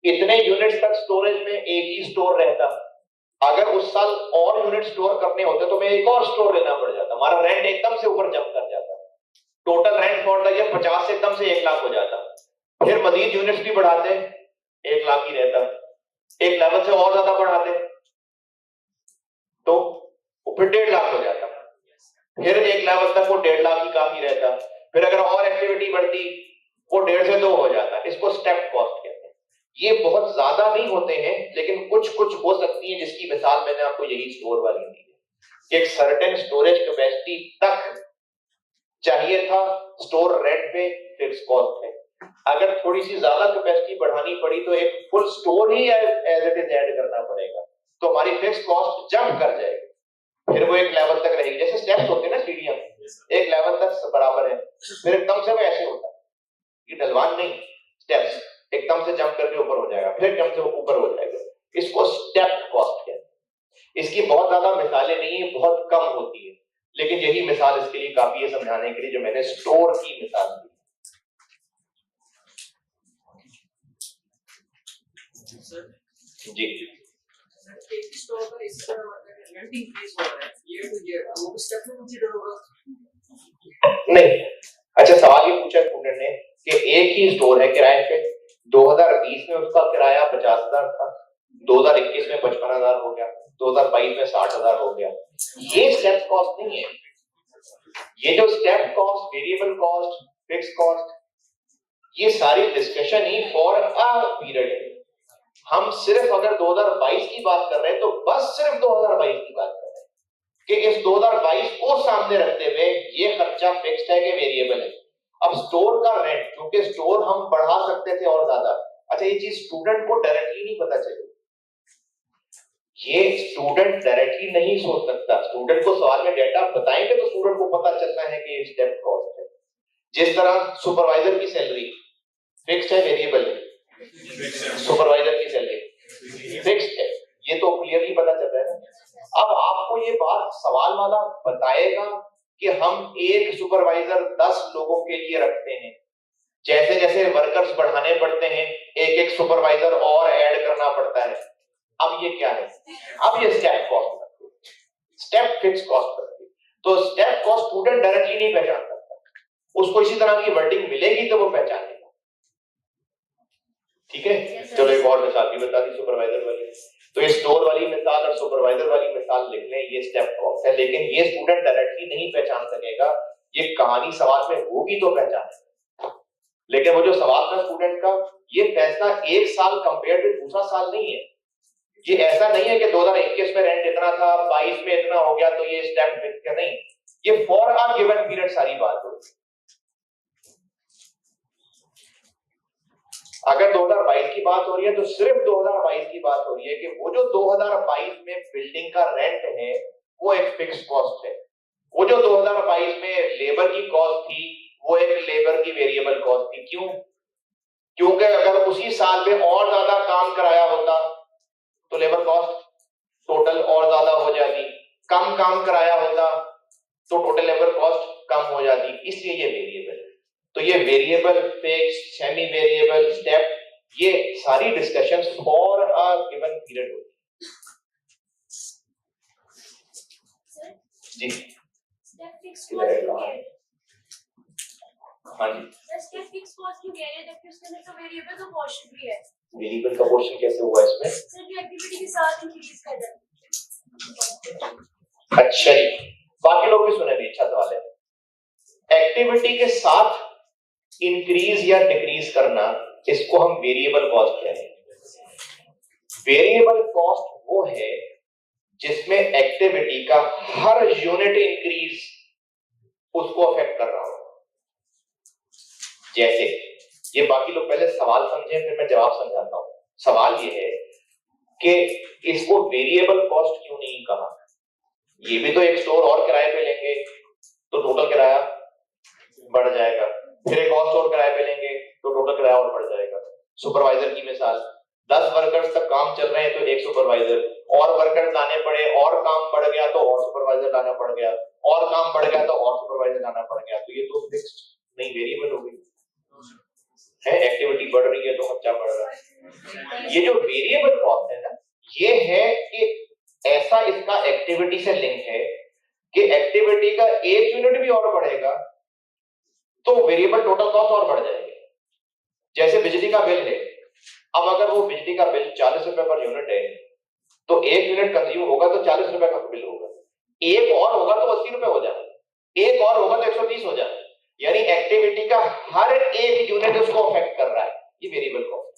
इतने यूनिट्स तक स्टोरेज में एक ही स्टोर रहता, अगर उस साल और यूनिट स्टोर करने होते तो मैं एक और स्टोर लेना पड़ जाता, हमारा रेंट एकदम से ऊपर जंप कर जाता, total rent for the year 50 से एकदम से 1 लाख हो जाता। फिर मजीद यूनिट्स भी बढ़ाते 1 लाख ही रहता, एक लेवल से और ज्यादा बढ़ाते तो वो फिर 1.5 लाख हो जाता, फिर एक लेवल तक वो 1.5 लाख ही काफी रहता, फिर अगर और एक्टिविटी बढ़ती वो 1.5 से 2 हो जाता। इसको स्टेप कॉस्ट कहते हैं। ये बहुत ज्यादा नहीं होते हैं, लेकिन कुछ कुछ हो सकती है, जिसकी मिसाल मैंने आपको यही स्टोर वाली दी है। एक सर्टेन स्टोरेज कैपेसिटी तक चाहिए था स्टोर रेंट पे फिक्स कॉस्ट है, अगर थोड़ी सी ज्यादा कैपेसिटी बढ़ानी पड़ी तो एक फुल स्टोर ही एज इट इज ऐड करना पड़ेगा, तो हमारी फिक्स कॉस्ट जंप कर जाएगी, फिर वो एक लेवल तक रहेगी। जैसे स्टेप्स होते हैं ना, सीढ़ियां एक लेवल तक बराबर है, फिर एकदम से वो ऐसे होता है, ये ढलवान नहीं, स्टेप्स एकदम से जंप करके ऊपर हो जाएगा, फिर एकदम से ऊपर हो जाएगा, इसको स्टेप कॉस्ट कहते हैं। इसकी बहुत ज्यादा मिसालें नहीं है, बहुत कम होती है, लेकिन यही मिसाल इसके लिए काफी है समझाने के लिए जो मैंने स्टोर की मिसाल दी। जी एक ही स्टोर पर इस रेंट इंक्रीज हो रहा है ईयर टू ईयर, वो स्टेप में कंसीडर होगा नहीं। अच्छा, सवाल ये पूछा स्टूडेंट ने कि एक ही स्टोर है किराए पे, 2020 में उसका किराया 50,000 था, 2021 में 55,000 हो गया, 2022 में 60,000 हो गया, ये स्टेप कॉस्ट नहीं है। ये जो step cost, variable cost, fix cost, ये सारी discussion he for a period है। हम सिर्फ अगर 2022 की बात कर रहे हैं तो बस सिर्फ 2022 की बात कर रहे हैं कि इस 2022 को सामने रखते हुए ये खर्चा फिक्स्ड है कि वेरिएबल है। अब स्टोर का रेंट, क्योंकि स्टोर हम बढ़ा सकते थे और ज्यादा। अच्छा, ये चीज स्टूडेंट को डायरेक्टली नहीं पता चली, ये स्टूडेंट डायरेक्टली नहीं सोच सकता। स्टूडेंट को सवाल में डेटा बताएंगे तो स्टूडेंट को पता चलता है कि ये स्टेप कॉस्ट है। जिस तरह सुपरवाइजर की सैलरी फिक्स्ड है, वेरिएबल है। सुपरवाइजर की सैलरी फिक्स्ड है, ये तो क्लियरली पता चल रहा है ना। अब आपको ये बात सवाल वाला बताएगा कि हम एक सुपरवाइजर 10 लोगों के लिए रखते हैं, जैसे जैसे वर्कर्स बढ़ाने पड़ते हैं एक एक सुपरवाइजर और ऐड करना पड़ता है। अब ये क्या है? अब ये step cost, step fix cost करती है। तो स्टेप कॉस्ट स्टूडेंट डायरेक्टली नहीं पहचान सकता, उसको इसी तरह की वर्डिंग मिलेगी तो वो पहचान लेगा। ठीक है, चलो एक और मिसाल भी बता दी सुपरवाइजर वाली। तो ये स्टोर वाली मिसाल और सुपरवाइजर वाली मिसाल लिख लें, ये स्टेप कॉस्ट है, लेकिन ये स्टूडेंट डायरेक्टली नहीं पहचान सकेगा। ये कहानी सवाल में होगी तो पहचाने, लेकिन वो जो सवाल था स्टूडेंट का, ये फैसला एक साल कंपेयर टू दूसरा साल नहीं है। ये ऐसा नहीं है कि 2021 में रेंट इतना था, 22 में इतना हो गया तो ये स्टेप फिक्स का नहीं। ये फॉर अ गिवन पीरियड सारी बात होगी। अगर 2022 की बात हो रही है तो सिर्फ 2022 की बात हो रही है कि वो जो 2022 में बिल्डिंग का रेंट है वो एक फिक्स कॉस्ट है। वो जो 2022 में लेबर की कॉस्ट थी वो एक लेबर की वेरिएबल कॉस्ट थी। क्यों? क्योंकि अगर उसी साल में और ज्यादा काम कराया होता तो लेबर कॉस्ट टोटल और ज्यादा हो जाती, कम काम कराया होता तो टोटल लेबर कॉस्ट कम हो जाती, इसलिए ये वेरिएबल है। तो ये variable, fix, semi variable, step, ये सारी discussions for a given period होती है। जी स्टेप फिक्स कॉस्ट क्यों कह रहे हैं? हाँ जी, स्टेप फिक्स कॉस्ट क्यों कह रहे हैं जबकि उसके अंदर तो वेरिएबल का पोर्शन भी है? वेरिएबल का पोर्शन कैसे हुआ इसमें? सर ये एक्टिविटी के साथ इंक्रीज कर जाता है। अच्छा जी, बाकी लोग भी सुने, अच्छा सवाल है। एक्टिविटी के साथ इंक्रीज या डिक्रीज करना, इसको हम वेरिएबल कॉस्ट कहते हैं। वेरिएबल कॉस्ट वो है जिसमें एक्टिविटी का हर यूनिट इंक्रीज उसको अफेक्ट कर रहा हो। जैसे ये, बाकी लोग पहले सवाल समझें फिर मैं जवाब समझाता हूं। सवाल ये है कि इसको वेरिएबल कॉस्ट क्यों नहीं कहा? ये भी तो एक स्टोर और किराए पे लेंगे तो टोटल किराया बढ़ जाएगा, फिर एक और स्टोर किराए पे लेंगे तो टोटल किराया और बढ़ जाएगा। सुपरवाइजर की मिसाल, 10 वर्कर्स तक काम चल रहे हैं तो एक सुपरवाइजर, और वर्कर्स लाने पड़े और काम बढ़ गया तो और सुपरवाइजर लाना पड़ गया, और काम बढ़ गया तो और सुपरवाइजर लाना पड़ गया। तो ये तो फिक्स्ड नहीं, वेरिएबल हो गई है। एक्टिविटी बढ़ रही है तो खर्चा बढ़ रहा है। ये जो वेरिएबल कॉस्ट है ना, ये है कि ऐसा इसका एक्टिविटी से लिंक है कि एक्टिविटी का एक यूनिट भी और बढ़ेगा तो वेरिएबल टोटल कॉस्ट और बढ़ जाएगी। जैसे बिजली का बिल है, अब अगर वो बिजली का बिल 40 रुपए पर यूनिट है तो एक यूनिट कंज्यूम होगा तो 40 रुपए का बिल होगा, एक और होगा तो 80 रुपए हो जाए, एक और होगा तो 130 हो जाए। यानी एक्टिविटी का हर एक यूनिट उसको अफेक्ट कर रहा है। ये वेरिएबल कॉस्ट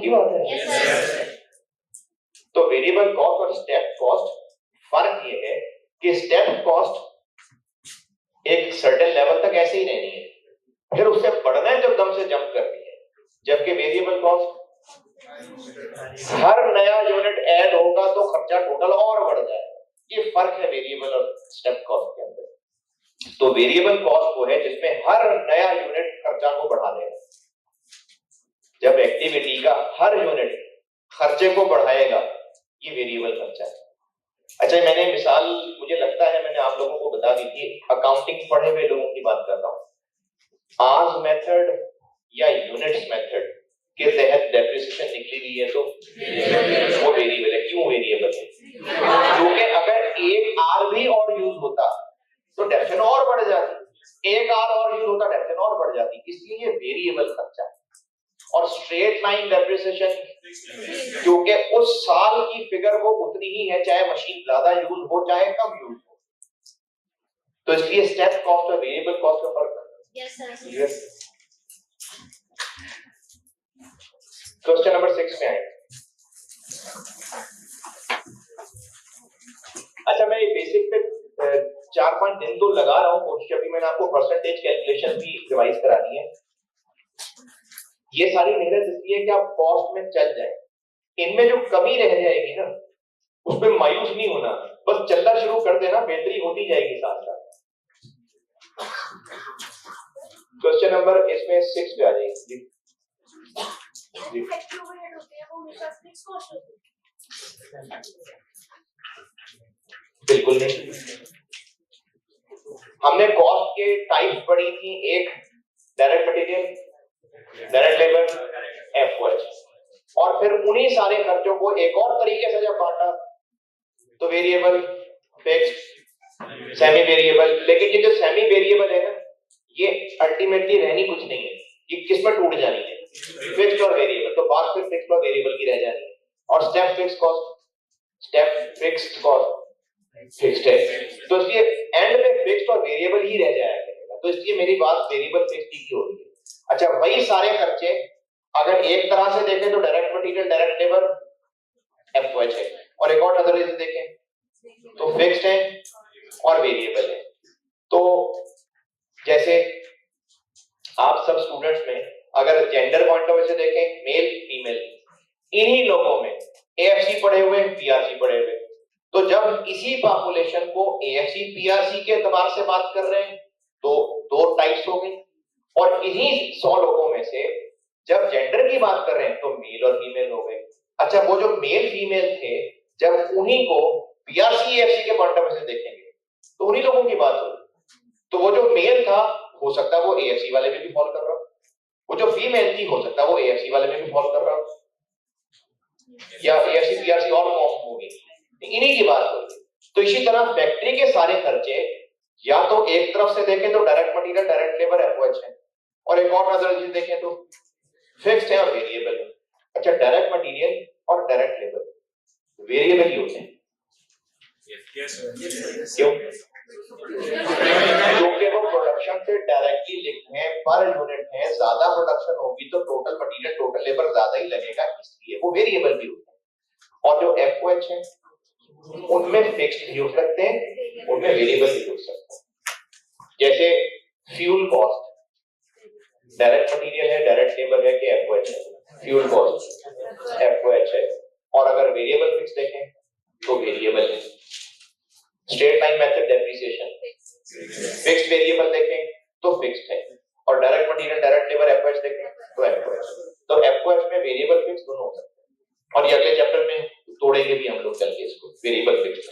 की बात है। तो वेरिएबल कॉस्ट और स्टेप कॉस्ट फर्क ये है कि स्टेप कॉस्ट एक सर्टेन लेवल तक ऐसे ही रहनी है, फिर उससे बढ़ना है तो एकदम से जंप करनी है, जबकि वेरिएबल कॉस्ट हर नया यूनिट ऐड होगा तो खर्चा टोटल और बढ़ जाएगा। ये फर्क है वेरिएबल और स्टेप कॉस्ट के अंदर। तो वेरिएबल कॉस्ट वो है जिसमें हर नया यूनिट खर्चा को बढ़ा देगा, जब एक्टिविटी का हर यूनिट खर्चे को बढ़ाएगा, ये वेरिएबल खर्चा है। अच्छा, मैंने मिसाल, मुझे लगता है मैंने आप लोगों को बता दी थी, अकाउंटिंग पढ़े हुए लोगों की बात कर रहा हूं। आर्स मेथड या यूनिट्स मेथड के तहत डेप्रिसिएशन निकली हुई है तो वो वेरिएबल है। क्यों वेरिएबल है? क्योंकि अगर एक आर भी और यूज होता तो डेप्रिसिएशन और बढ़ जाती, एक आर और यूज होता डेप्रिसिएशन और बढ़ जाती, इसलिए ये वेरिएबल खर्चा है। और स्ट्रेट लाइन डेप्रिसिएशन क्योंकि उस साल की फिगर वो उतनी ही है, चाहे मशीन ज्यादा यूज हो चाहे कम यूज हो, तो इसलिए स्टेप कॉस्ट और वेरिएबल कॉस्ट का फर्क है। Yes sir. क्वेश्चन नंबर 6 में आए। अच्छा, मैं बेसिक पे 4-5 दिन तो लगा रहा हूं कोशिश। अभी मैंने आपको परसेंटेज कैलकुलेशन भी रिवाइज करानी है। ये सारी मेहनत इसलिए कि आप कॉस्ट में चल जाए। इनमें जो कमी रह जाएगी ना उस पर मायूस नहीं होना, बस चलना शुरू कर देना, बेहतरी होती जाएगी साथ साथ। क्वेश्चन नंबर इसमें 6 पे आ जाएगी। फैक्ट्री ओवरहेड होते हैं वो हमेशा फिक्स कॉस्ट होते हैं। बिल्कुल नहीं। हमने कॉस्ट के टाइप्स पढ़ी थी, एक direct material, direct labour, FOH, और फिर उन्हीं सारे खर्चों को एक और तरीके से जब बांटा तो वेरिएबल, फिक्स्ड, सेमी वेरिएबल। लेकिन ये जो सेमी वेरिएबल है ना ये अल्टीमेटली रहनी कुछ नहीं है, ये किस में टूट जानी है, फिक्स्ड और वेरिएबल। तो बात फिर फिक्स्ड और वेरिएबल की रह जानी है। और step fixed cost, step fixed cost fixed है, तो इसलिए एंड में फिक्स्ड और वेरिएबल ही रह जाया करेगा। तो इसलिए मेरी बात वेरिएबल फिक्स्ड की हो रही है। अच्छा, वही सारे खर्चे अगर एक तरह से देखें तो direct material, direct labour, FOH है, और एक और नजरिए से देखें तो फिक्स्ड है और वेरिएबल है। तो जैसे आप सब स्टूडेंट्स में अगर जेंडर पॉइंट ऑफ व्यू से देखें, मेल फीमेल, इन्हीं लोगों में एएफसी पढ़े हुए, पीआरसी पढ़े हुए, तो जब इसी पॉपुलेशन को एएफसी पीआरसी के एतबार से बात कर रहे हैं तो दो टाइप्स हो गई, और इन्हीं 100 लोगों में से जब जेंडर की बात कर रहे हैं तो मेल और फीमेल हो गए। अच्छा, वो जो मेल फीमेल थे जब उन्हीं को पीआरसी एएफसी के पॉइंट ऑफ व्यू से देखेंगे तो उन्हीं लोगों की बात होगी। तो वो जो मेल था हो सकता है वो एएफसी वाले में भी फॉल कर रहा हो, वो जो फीमेल थी हो सकता है वो एएफसी वाले में भी फॉल कर रहा हो, या एएफसी पीआरसी और कॉम होगी, इन्हीं की बात होगी। तो इसी तरह फैक्ट्री के सारे खर्चे या तो एक तरफ से देखें तो direct material, direct labour, FOH है, और एक और नजर से देखें तो फिक्स्ड है और वेरिएबल है। अच्छा, डायरेक्ट मटेरियल और डायरेक्ट लेबर वेरिएबल ही होते हैं। क्यों? क्योंकि वो प्रोडक्शन से डायरेक्टली लिंक्ड हैं, पर यूनिट है, ज्यादा प्रोडक्शन होगी तो टोटल मटेरियल, टोटल लेबर ज्यादा ही लगेगा, इसलिए वो वेरिएबल भी होते हैं। और जो एफओएच है उनमें फिक्स्ड यूज करते हैं, उनमें वेरिएबल भी यूज करते हैं। जैसे फ्यूल कॉस्ट डायरेक्ट मटेरियल है, डायरेक्ट लेबर है कि एफओएच है? फ्यूल कॉस्ट एफओएच है, और अगर वेरिएबल फिक्स देखें तो वेरिएबल है। Straight line method depreciation, fixed variable देखें तो फिक्स्ड है, और direct material, direct labour, FOH देखें तो एफओएच। तो एफओएच में वेरिएबल फिक्स दोनों हो सकते हैं, और ये अगले चैप्टर में तोड़ेंगे भी हम लोग चल के इसको, वेरिएबल फिक्स।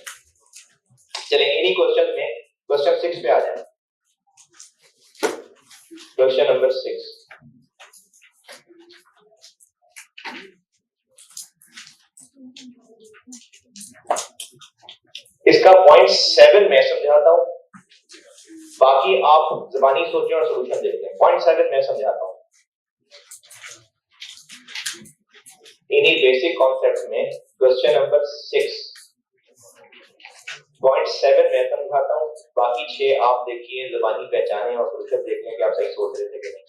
चलें इन्हीं क्वेश्चन में क्वेश्चन 6 पे आ जाए। क्वेश्चन नंबर 6, इसका पॉइंट 7 मैं समझाता हूं, बाकी आप ज़बानी सोचें और सॉल्यूशन देखते हैं। पॉइंट 7 मैं समझाता हूं। इन्हीं बेसिक कॉन्सेप्ट में क्वेश्चन नंबर 6 पॉइंट 7 मैं समझाता हूं, बाकी 6 आप देखिए, ज़बानी पहचानें और सॉल्यूशन देखें कि आप सही सोच रहे थे कि नहीं।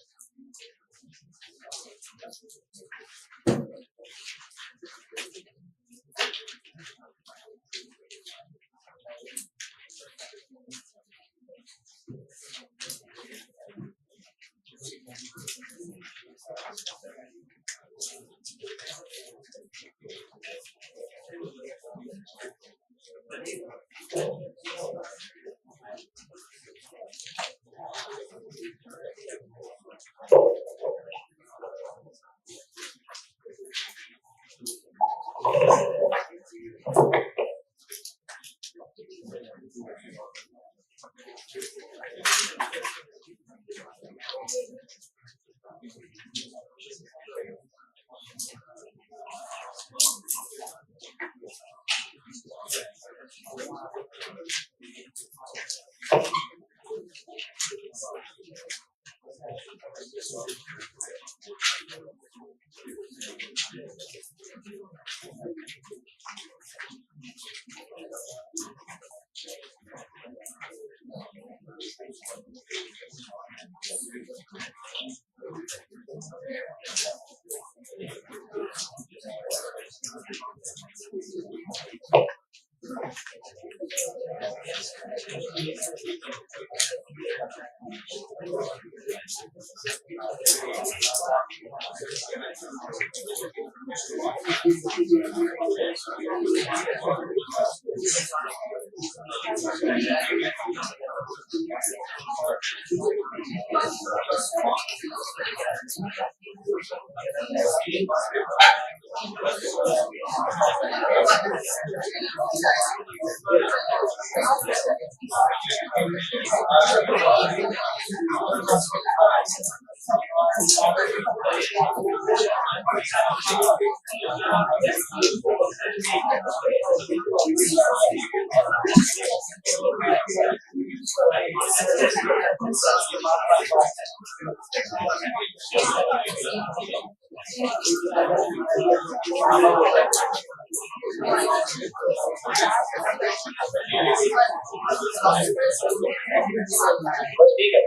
बस ठीक है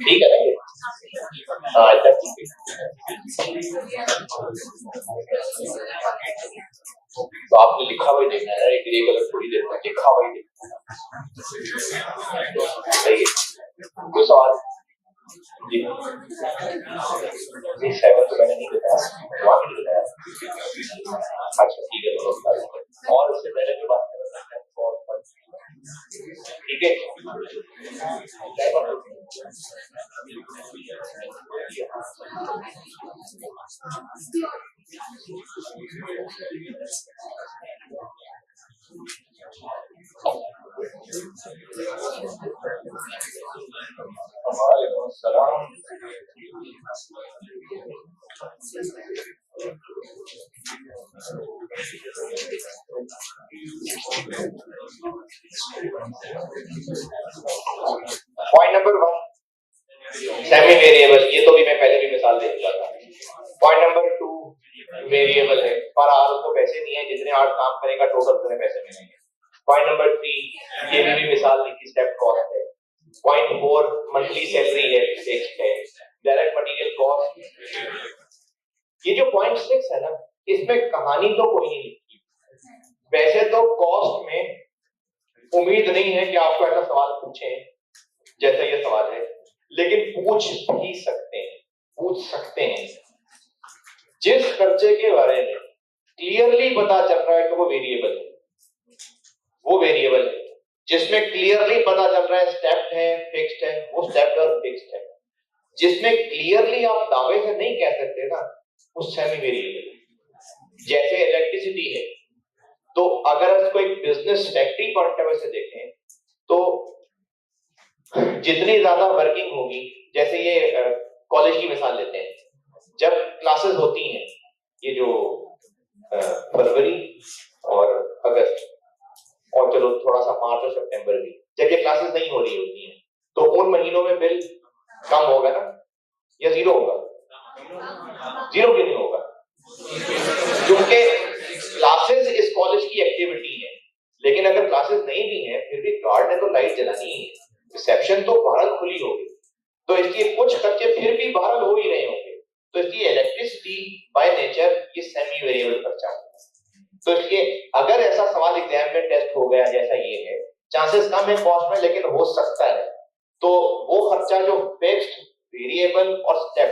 ठीक है ना ये? हाँ अच्छा ठीक है। तो आपने लिखा हुआ ही देखना है ना, एक ग्रे कलर थोड़ी देर में लिखा हुआ ही देखना है। सही है। कोई सवाल? जी जी 7 तो मैंने नहीं बताया, वहाँ नहीं बताया। अच्छा ठीक है, और उससे पहले जो बात कर रहा था ठीक है। वालेकुम अस्सलाम। पॉइंट नंबर 1 सेमी वेरिएबल, ये तो भी मैं पहले भी मिसाल दे चुका था। पॉइंट नंबर 2 वेरिएबल है, पर आज उसको पैसे नहीं है, जितने आज काम करेगा टोटल उतने पैसे मिलेंगे। पॉइंट नंबर 3 ये भी मिसाल दी थी, स्टेप कॉस्ट है। पॉइंट 4 मंथली सैलरी है, फिक्स्ड है। Direct material cost. ये जो पॉइंट 6 है ना, इसमें कहानी तो कोई नहीं लिखी। वैसे तो कॉस्ट में उम्मीद नहीं है कि आपको ऐसा सवाल पूछें जैसा ये सवाल है, लेकिन पूछ भी सकते हैं, पूछ सकते हैं। जिस खर्चे के बारे में क्लियरली पता चल रहा है कि वो वेरिएबल है, वो वेरिएबल है। जिसमें क्लियरली पता चल रहा है स्टेप्ड है, फिक्स्ड है, वो स्टेप्ड और फिक्स्ड है। जिसमें क्लियरली आप दावे से नहीं कह सकते ना, वो सेमी वेरिएबल है। जैसे इलेक्ट्रिसिटी है, तो अगर इसको एक business factory point of view से देखें तो जितनी ज्यादा वर्किंग होगी, जैसे ये कॉलेज की मिसाल लेते हैं, जब क्लासेस होती हैं, ये जो फरवरी और अगस्त और चलो थोड़ा सा मार्च और सितंबर भी, जब ये क्लासेस नहीं हो रही होती हैं, तो उन महीनों में बिल कम होगा ना या जीरो होगा? जीरो क्यों नहीं होगा? क्योंकि क्लासेस इस कॉलेज की एक्टिविटी है। लेकिन अगर क्लासेस नहीं भी हैं, फिर भी गार्ड ने तो लाइट जलानी है, रिसेप्शन तो बहरहाल खुली होगी, तो इसलिए कुछ खर्चे फिर भी बहरहाल हो ही रहे होंगे। तो इसलिए इलेक्ट्रिसिटी बाय नेचर ये सेमी वेरिएबल खर्चा है। तो इसलिए अगर ऐसा सवाल एग्जाम में टेस्ट हो गया जैसा ये है, चांसेस कम है कॉस्ट में, लेकिन हो सकता है, तो वो खर्चा जो फिक्स्ड, वेरिएबल और स्टेप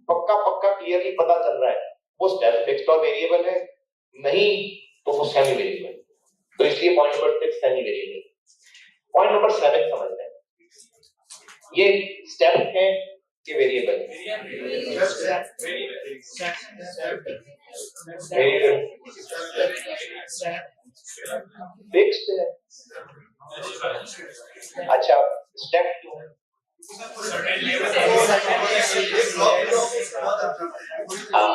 पक्का पक्का क्लियरली पता चल रहा है, वो स्टेप फिक्स्ड और वेरिएबल है, नहीं तो वो सेमी वेरिएबल। तो इसलिए point number 6 semi variable. Point number 7 समझ लें, ये स्टेप है कि वेरिएबल? फिक्स्ड है। अच्छा स्टेप क्यों? हाँ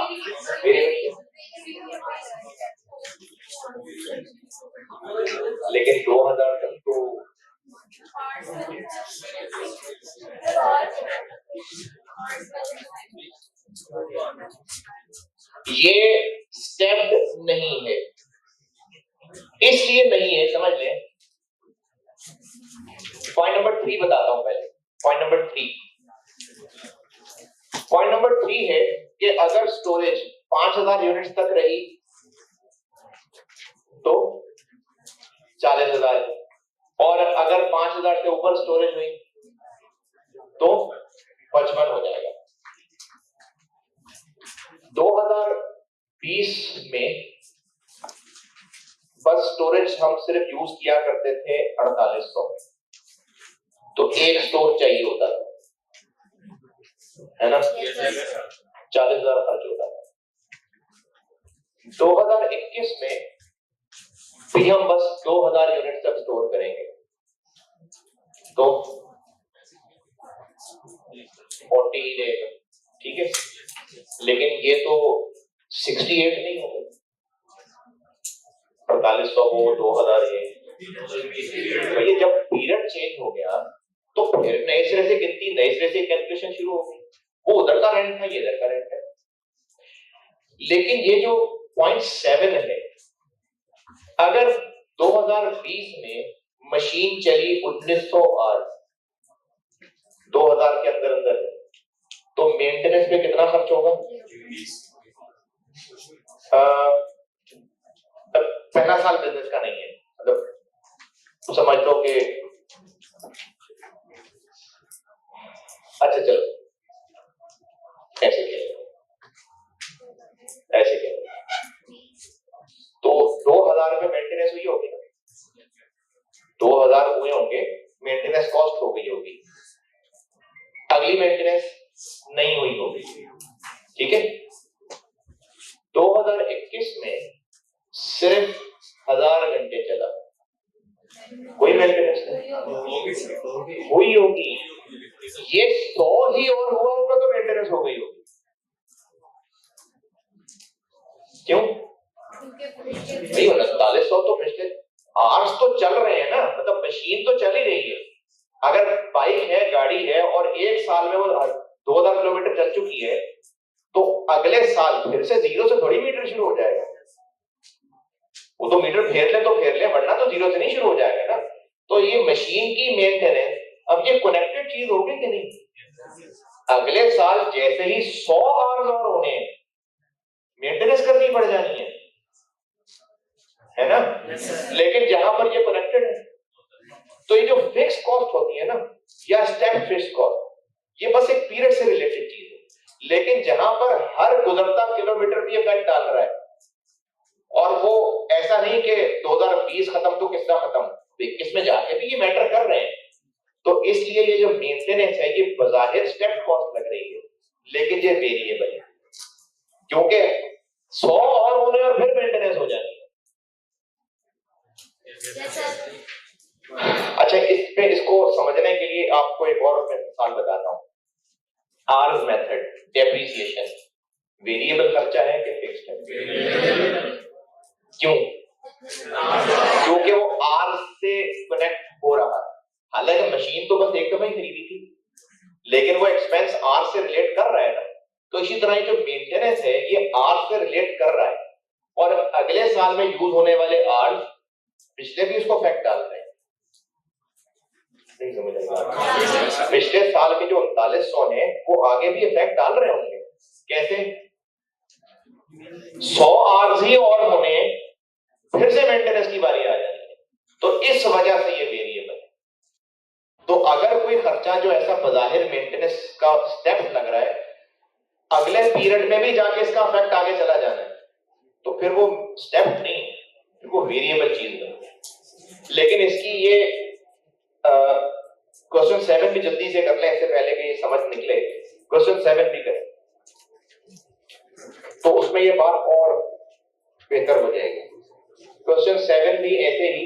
लेकिन 2000 तक तो ये स्टेप्ड नहीं है, इसलिए नहीं है, समझ लें। पॉइंट नंबर 3 बताता हूं पहले। पॉइंट नंबर 3 है कि अगर स्टोरेज 5000 यूनिट्स तक रही तो पर स्टोरेज हुई तो 55 हो जाएगा। 2020 में बस स्टोरेज हम सिर्फ यूज किया करते थे 4800, तो एक स्टोर चाहिए होता था, है ना? 40,000 खर्च होता था। 2021 में भी हम बस 2000 यूनिट तक स्टोर करेंगे तो 40 ही रहेगा, ठीक है। लेकिन ये तो 68 नहीं होगा, 4800 को 2000 ये जब पीरियड चेंज हो गया तो फिर नए सिरे से गिनती, नए सिरे से कैलकुलेशन शुरू हो गई। वो उधर का रेंट था, ये इधर का रेंट है। लेकिन ये जो 0.7 है, अगर 2020 में मशीन चली 1900 आवर्स, 2000 के अंदर अंदर है, तो मेंटेनेंस पे कितना खर्च होगा? पहला साल बिजनेस का नहीं है, मतलब समझ लो कि अच्छा चलो ऐसे तो 2000 में मेंटेनेंस हुई होगी ना, 2000 हुए होंगे, मेंटेनेंस कॉस्ट हो गई होगी, अगली मेंटेनेंस नहीं हुई होगी, ठीक है। 2021 में सिर्फ 1000 घंटे चला, कोई मेंटेनेंस नहीं हुई होगी। ये 100 ही और हुआ होगा तो मेंटेनेंस हो गई होगी। क्यों नहीं? 4900 तो पिछले आवर्स तो चल रहे हैं ना, मतलब मशीन तो चल ही रही है। अगर बाइक है, गाड़ी है और एक साल में वो 2000 किलोमीटर चल चुकी है, तो अगले साल फिर से जीरो से थोड़ी मीटर शुरू हो जाएगा। वो तो मीटर फेर ले तो फेर ले, वरना तो जीरो से नहीं शुरू हो जाएगा ना। तो ये मशीन की मेंटेनेंस, अब ये कनेक्टेड चीज होगी कि नहीं? अगले साल जैसे ही 100 आवर्स और होने हैं, मेंटेनेंस करनी पड़ जानी है ना? लेकिन जहां पर ये कनेक्टेड है, तो ये जो फिक्स कॉस्ट होती है ना, या स्टेप फिक्स कॉस्ट, ये बस एक पीरियड से रिलेटेड चीज है। लेकिन जहां पर हर गुजरता किलोमीटर भी इफेक्ट डाल रहा है, और वो ऐसा नहीं कि 2020 खत्म तो किसका खत्म, 21 में जाके भी ये मैटर कर रहे हैं। तो इसलिए ये जो मेंटेनेंस है, ये बजाहिर स्टेप कॉस्ट लग रही है, लेकिन ये वेरिएबल है, क्योंकि 100 और होने और फिर मेंटेनेंस हो जाएगी। अच्छा, इसमें इसको समझने के लिए आपको एक और मिसाल बताता हूं। आर्स मेथड, डेप्रिसिएशन वेरिएबल खर्चा है कि फिक्स्ड है? क्यों? क्योंकि वो आर्स से कनेक्ट हो रहा है। हालांकि मशीन तो बस एक दफा ही खरीदी थी, लेकिन वो एक्सपेंस आर्स से रिलेट कर रहा है ना। तो इसी तरह जो मेंटेनेंस है, ये आर्स से रिलेट कर रहा है, और अगले साल में यूज होने वाले आर्स पिछले भी उसको इफेक्ट डाल रहे हैं। नहीं समझ आएगा? पिछले साल के जो 3900 है, वो आगे भी इफेक्ट डाल रहे होंगे। कैसे? 100 आवर्स ही और होने, फिर से मेंटेनेंस की बारी आ जानी है। तो इस वजह से ये वेरिएबल है। तो अगर कोई खर्चा जो ऐसा बजाहिर मेंटेनेंस का स्टेप लग रहा है, अगले पीरियड में भी जाके इसका इफेक्ट आगे चला जाना है, तो फिर वो स्टेप नहीं, फिर वो वेरिएबल चीज है। लेकिन इसकी ये क्वेश्चन 7 भी जल्दी से कर लें, इससे पहले कि ये समझ निकले। क्वेश्चन 7 भी करें तो उसमें ये बात और बेहतर हो जाएगी। क्वेश्चन 7 भी ऐसे ही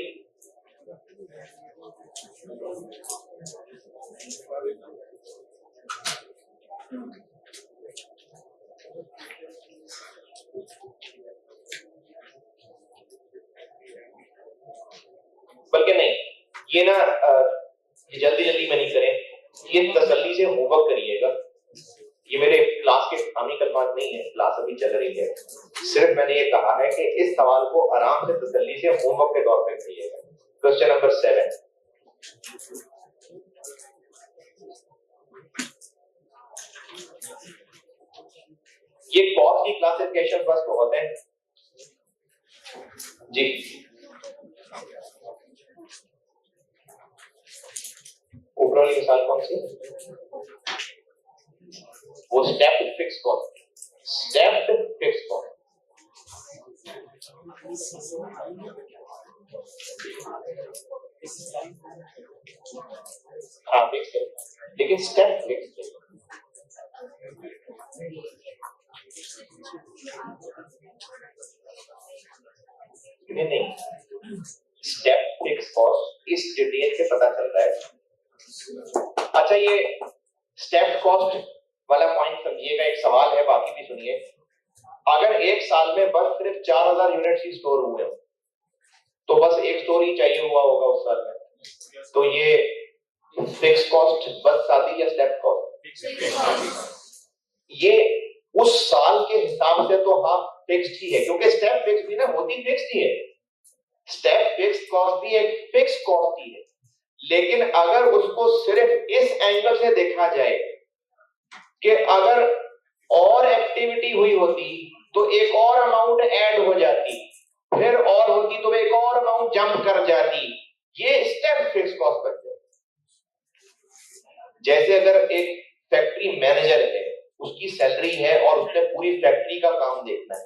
बल्कि नहीं, ये ना जल्दी जल्दी में नहीं करें, ये तसल्ली से होमवर्क करिएगा। ये मेरे क्लास के आमी कलमात नहीं है, क्लास अभी चल रही है। सिर्फ मैंने ये कहा है कि इस सवाल को आराम से तसल्ली से होमवर्क के तौर पर करिएगा। क्वेश्चन नंबर 7, ये कॉस्ट की क्लासिफिकेशन बस बहुत है जी। वाली मिसाल कौन सी? वो stepped fix cost, stepped fix cost. हाँ फिक्स है, लेकिन स्टेप फिक्स है। नहीं, स्टेप फिक्स कॉस्ट इस डिटेल से पता चल रहा है। अच्छा, ये स्टेप कॉस्ट वाला पॉइंट समझिएगा, एक सवाल है, बाकी भी सुनिए। अगर एक साल में बस सिर्फ 4000 यूनिट्स ही स्टोर हुए हो, तो बस एक स्टोर ही चाहिए हुआ होगा उस साल में, तो ये फिक्स कॉस्ट बस शादी या स्टेप कॉस्ट? ये उस साल के हिसाब से तो हाँ फिक्स्ड ही है, क्योंकि स्टेप फिक्स भी ना होती फिक्स्ड ही है। स्टेप फिक्स कॉस्ट भी एक फिक्स कॉस्ट ही है, लेकिन अगर उसको सिर्फ इस एंगल से देखा जाए कि अगर और एक्टिविटी हुई होती तो एक और अमाउंट ऐड हो जाती, फिर और होती तो एक और अमाउंट जंप कर जाती, ये स्टेप फिक्स कॉस्ट बनते हैं। जैसे अगर एक फैक्ट्री मैनेजर है, उसकी सैलरी है और उसने पूरी फैक्ट्री का काम देखना है,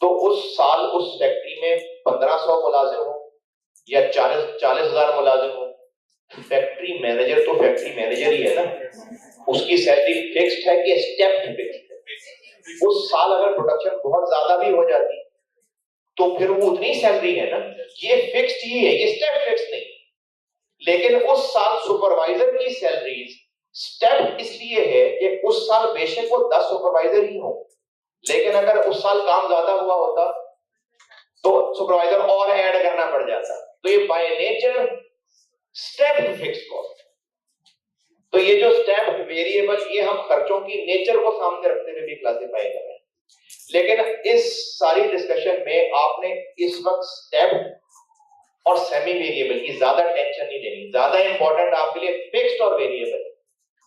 तो उस साल उस फैक्ट्री में 1500 मुलाजिम हो या 40,000 मुलाजिम हो, फैक्ट्री मैनेजर तो फैक्ट्री मैनेजर ही है ना, उसकी सैलरी फिक्स्ड है कि स्टेप फिक्स्ड है? उस साल अगर प्रोडक्शन बहुत ज्यादा भी हो जाती तो फिर वो उतनी सैलरी है ना, ये फिक्स्ड ही है, ये स्टेप फिक्स नहीं। लेकिन उस साल सुपरवाइजर की सैलरीज स्टेप इसलिए है कि उस साल बेशक वो 10 सुपरवाइजर ही हो, लेकिन अगर उस साल काम ज्यादा हुआ होता तो सुपरवाइजर और ऐड करना पड़ जाता, तो ये by nature step fix cost. तो ये जो स्टेप वेरिएबल, ये हम खर्चों की नेचर को सामने रखते हुए भी क्लासिफाई कर रहे हैं। लेकिन इस सारी डिस्कशन में आपने इस वक्त स्टेप और सेमी वेरिएबल की ज्यादा टेंशन नहीं लेनी। ज्यादा इंपॉर्टेंट आपके लिए फिक्स्ड और वेरिएबल।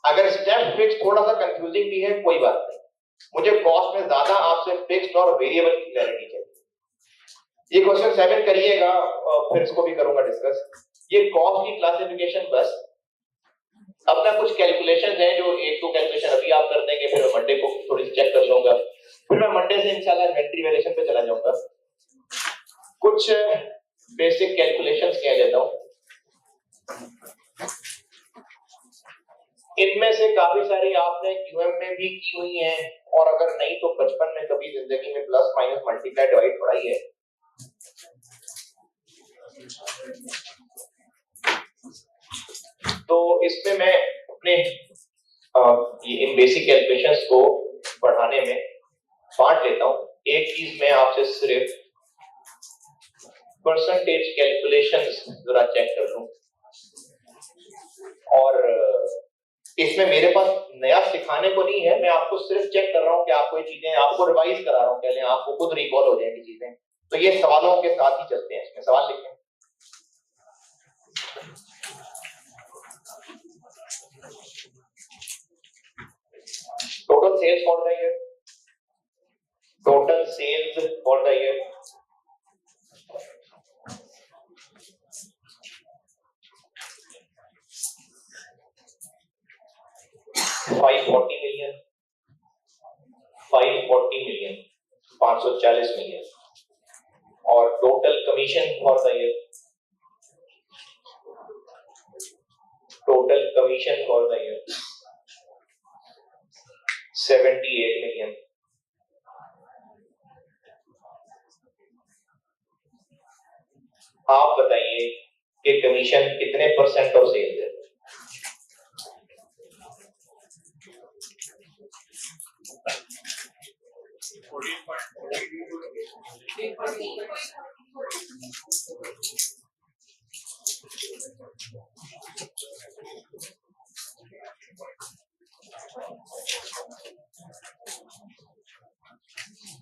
अगर स्टेप फिक्स थोड़ा सा कंफ्यूजिंग भी है, कोई बात नहीं, मुझे कॉस्ट में ज्यादा आपसे फिक्स्ड और वेरिएबल की क्लैरिटी चाहिए। ये क्वेश्चन 7 करिएगा, फिर इसको भी करूंगा डिस्कस। ये कॉस्ट की क्लासिफिकेशन बस अपना कुछ कैलकुलेशन है, जो एक दो कैलकुलेशन अभी आप कर देंगे, फिर मंडे को थोड़ी चेक कर लूंगा, फिर मैं मंडे से इंशाल्लाह इन्वेंटरी वैल्यूएशन पे चला जाऊंगा। कुछ बेसिक कैलकुलेशंस कह लेता हूं, इनमें से काफी सारी आपने क्यूएम में भी की हुई हैं, और अगर नहीं तो बचपन में कभी जिंदगी में प्लस माइनस मल्टीप्लाई डिवाइड पढ़ाई है। तो इसमें मैं अपने इन बेसिक कैलकुलेशंस को पढ़ाने में बांट लेता हूं। एक चीज मैं आपसे सिर्फ परसेंटेज कैलकुलेशंस जरा चेक कर लूं, और इसमें मेरे पास नया सिखाने को नहीं है, मैं आपको सिर्फ चेक कर रहा हूं कि आपको ये चीजें, आपको रिवाइज करा रहा हूं, पहले आपको खुद रिकॉल हो जाएंगी चीजें। तो ये सवालों के साथ ही चलते हैं, इसमें सवाल लिखें। Total sales for the year. Total sales for the year. $540 million, $540 million, 540 million. और total commission for the year. Total commission for the year. 78 million. आप बताइए कि कमीशन कितने परसेंट ऑफ सेल्स है?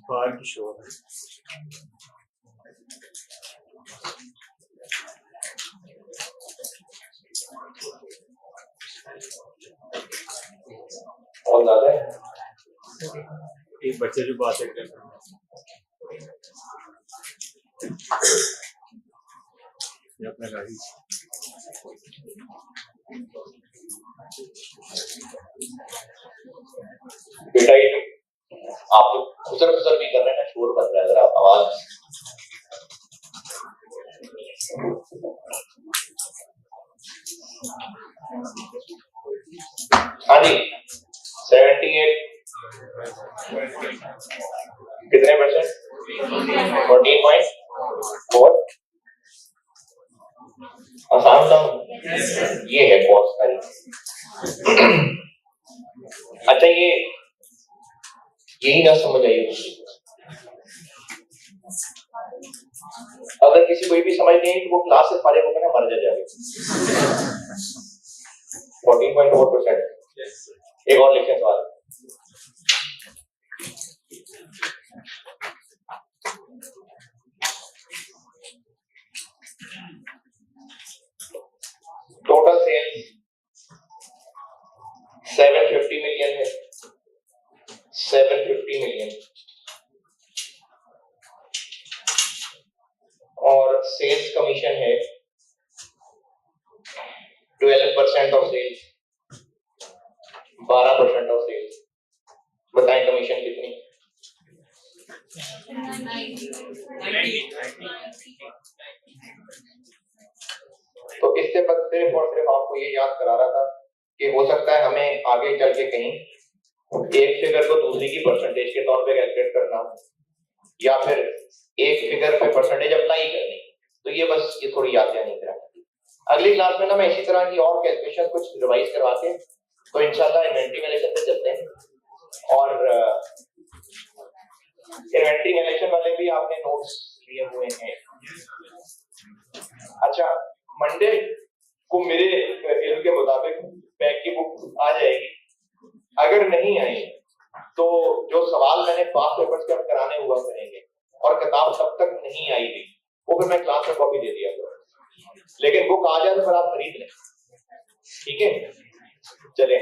बाहर की शोर है। बहुत ज्यादा है। एक बच्चे जो बात कर रहे हैं अपना गाड़ी बेटा ये आप लोग खुसर खुसर भी कर रहे हैं ना, शोर बन रहा है जरा आवाज। हाँ जी 78 कितने %? 14.4। आसान था ये है कॉस्ट का। अच्छा ये यही ना समझ आई अगर किसी कोई भी समझ नहीं तो वो क्लास से फारिग होकर ना मर जाएगा। 14.4%। एक और लिखें सवाल। टोटल सेल्स 750 मिलियन है। 750 मिलियन और सेल्स कमीशन है 12% ऑफ सेल्स, 12% ऑफ सेल्स। बताएं कमीशन कितनी? 90। तो इससे बस सिर्फ और सिर्फ आपको ये याद करा रहा था कि हो सकता है हमें आगे चल के कहीं एक फिगर को दूसरी की परसेंटेज के तौर पे कैलकुलेट करना हो या फिर एक फिगर पे परसेंटेज अप्लाई करनी, तो ये बस ये थोड़ी याद नहीं करा। अगली क्लास में ना मैं इसी तरह की और कैलकुलेशन कुछ रिवाइज करवा के तो इंशाल्लाह इन्वेंटरी वैल्यूएशन पे चलते हैं। और इन्वेंटरी वैल्यूएशन वाले भी आपने नोट्स लिए हुए हैं। अच्छा मंडे को मेरे इल्म के मुताबिक बैक की बुक आ जाएगी। अगर नहीं आई तो जो सवाल मैंने पास पेपर्स के कराने हुआ करेंगे और किताब तब तक नहीं आई थी वो फिर मैं क्लास में कॉपी दे दिया करूँ, लेकिन बुक आ जाए तो फिर आप खरीद लें। ठीक है चलें।